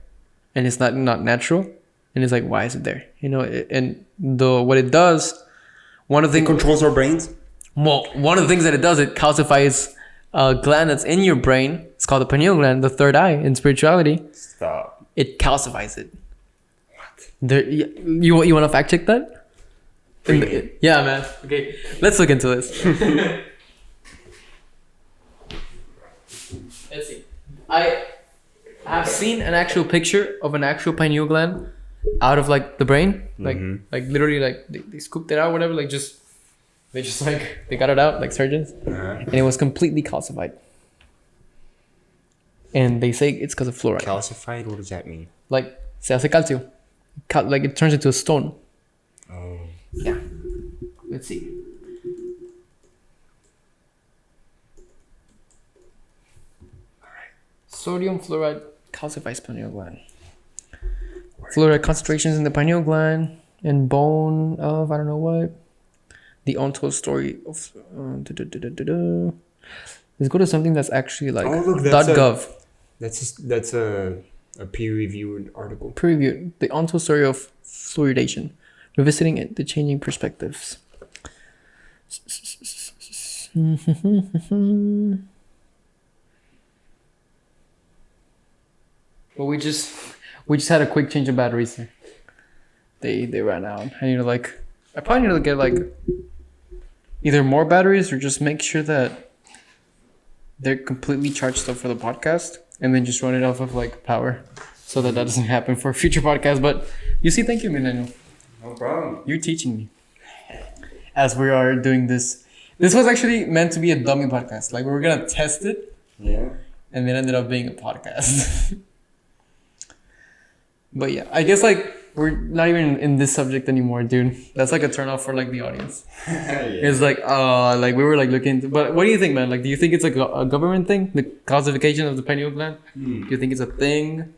and it's not natural. And it's like, why is it there? And what it does, one of the things... It controls our brains? Well, one of the things that it does, it calcifies a gland that's in your brain. It's called the pineal gland, the third eye in spirituality. Stop. It calcifies it. What? You want to fact check that? Yeah, man. Okay, let's look into this. Let's see. I have seen an actual picture of an actual pineal gland out of like the brain, like literally like they scooped it out, whatever, like just. They got it out, like surgeons. And it was completely calcified. And they say it's because of fluoride. Calcified? What does that mean? Like, se hace calcio. Like, it turns into a stone. Oh. Yeah. Let's see. Alright. Sodium fluoride calcifies pineal gland. Fluoride concentrations in the pineal gland and bone of, I don't know what. The untold story of let's go to something that's actually like .gov. That's a peer-reviewed article. Peer-reviewed. The untold story of fluoridation, revisiting it, the changing perspectives. Well, we just had a quick change of batteries there. They ran out. I probably need to get like either more batteries or just make sure that they're completely charged up for the podcast and then just run it off of like power so that doesn't happen for a future podcast. But you see, thank you, Emiliano. No problem. You're teaching me as we are doing this. This was actually meant to be a dummy podcast. Like we were going to test it. Yeah. And then ended up being a podcast. But yeah, I guess like we're not even in this subject anymore, dude. That's like a turn off for like the audience. Yeah. It's like, like we were like looking into, but what do you think, man? Like, do you think it's like a government thing? The calcification of the pineal gland? Do you think it's a thing?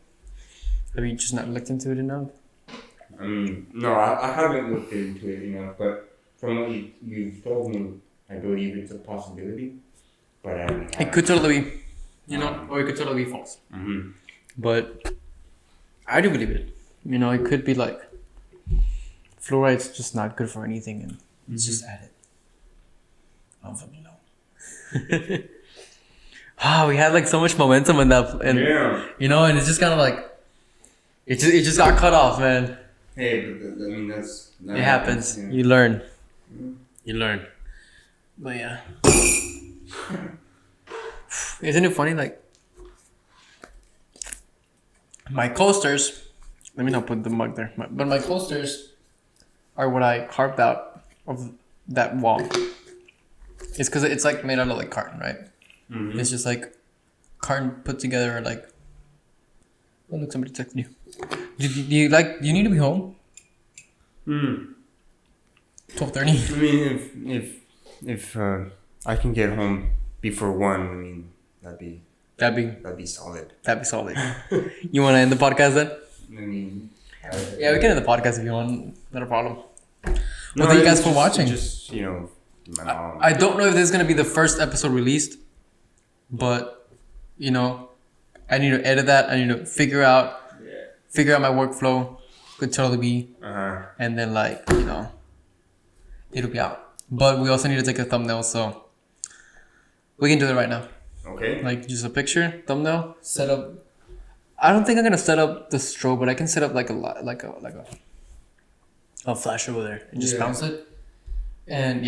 Have you just not looked into it enough? No, I haven't looked into it enough, but from what you've told me, I believe it's a possibility. But I haven't. It could totally be, or it could totally be false. Mm-hmm. But I do believe it. It could be like fluoride's just not good for anything and it's just added. I don't fucking know. we had like so much momentum in that, and you know, and it's just kind of like it just got cut off, man. Hey, but I mean that it happens. Yeah. You learn. But yeah, isn't it funny? Like my coasters. Let me not put the mug there. But my coasters are what I carved out of that wall. It's because it's like made out of like carton, right? Mm-hmm. It's just like carton put together like. Oh look, somebody texted you. Do you need to be home? 12:30. I mean, if I can get home before 1, I mean that'd be solid. That'd be solid. You want to end the podcast then? I mean, yeah, we can end the podcast if you want. Not a problem. Well, thank you guys for watching. Just my mom. I don't know if this is gonna be the first episode released, but I need to edit that. I need to figure out my workflow. Could totally be, and then it'll be out. But we also need to take a thumbnail, so we can do it right now. Okay. Like just a picture, thumbnail, set up. I don't think I'm gonna set up the strobe, but I can set up like a flash over there and just bounce it, and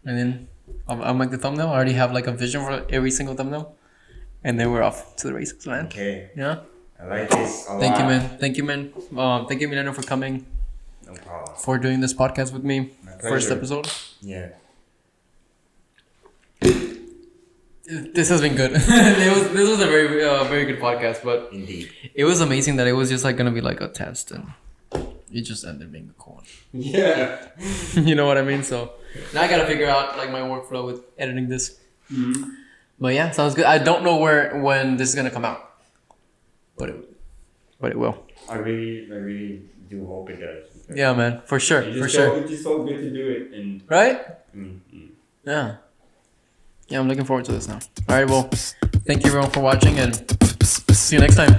then I'll make the thumbnail. I already have like a vision for every single thumbnail, and then we're off to the races, man. Okay. Yeah. I like this a lot. Thank you, man. Thank you, Emiliano, for coming. No problem. For doing this podcast with me. My pleasure. First episode. Yeah. This has been good. This was a very good podcast, but indeed, it was amazing that it was just like gonna be like a test, and it just ended being a cool one. Yeah. You know what I mean? So now I gotta figure out like my workflow with editing this. Mm-hmm. But yeah, sounds good. I don't know when this is gonna come out, but it will. I really do hope it does. Yeah, man, for sure, It just felt good to do it, and right? Mm-hmm. Yeah. Yeah, I'm looking forward to this now. All right, well, thank you everyone for watching, and see you next time.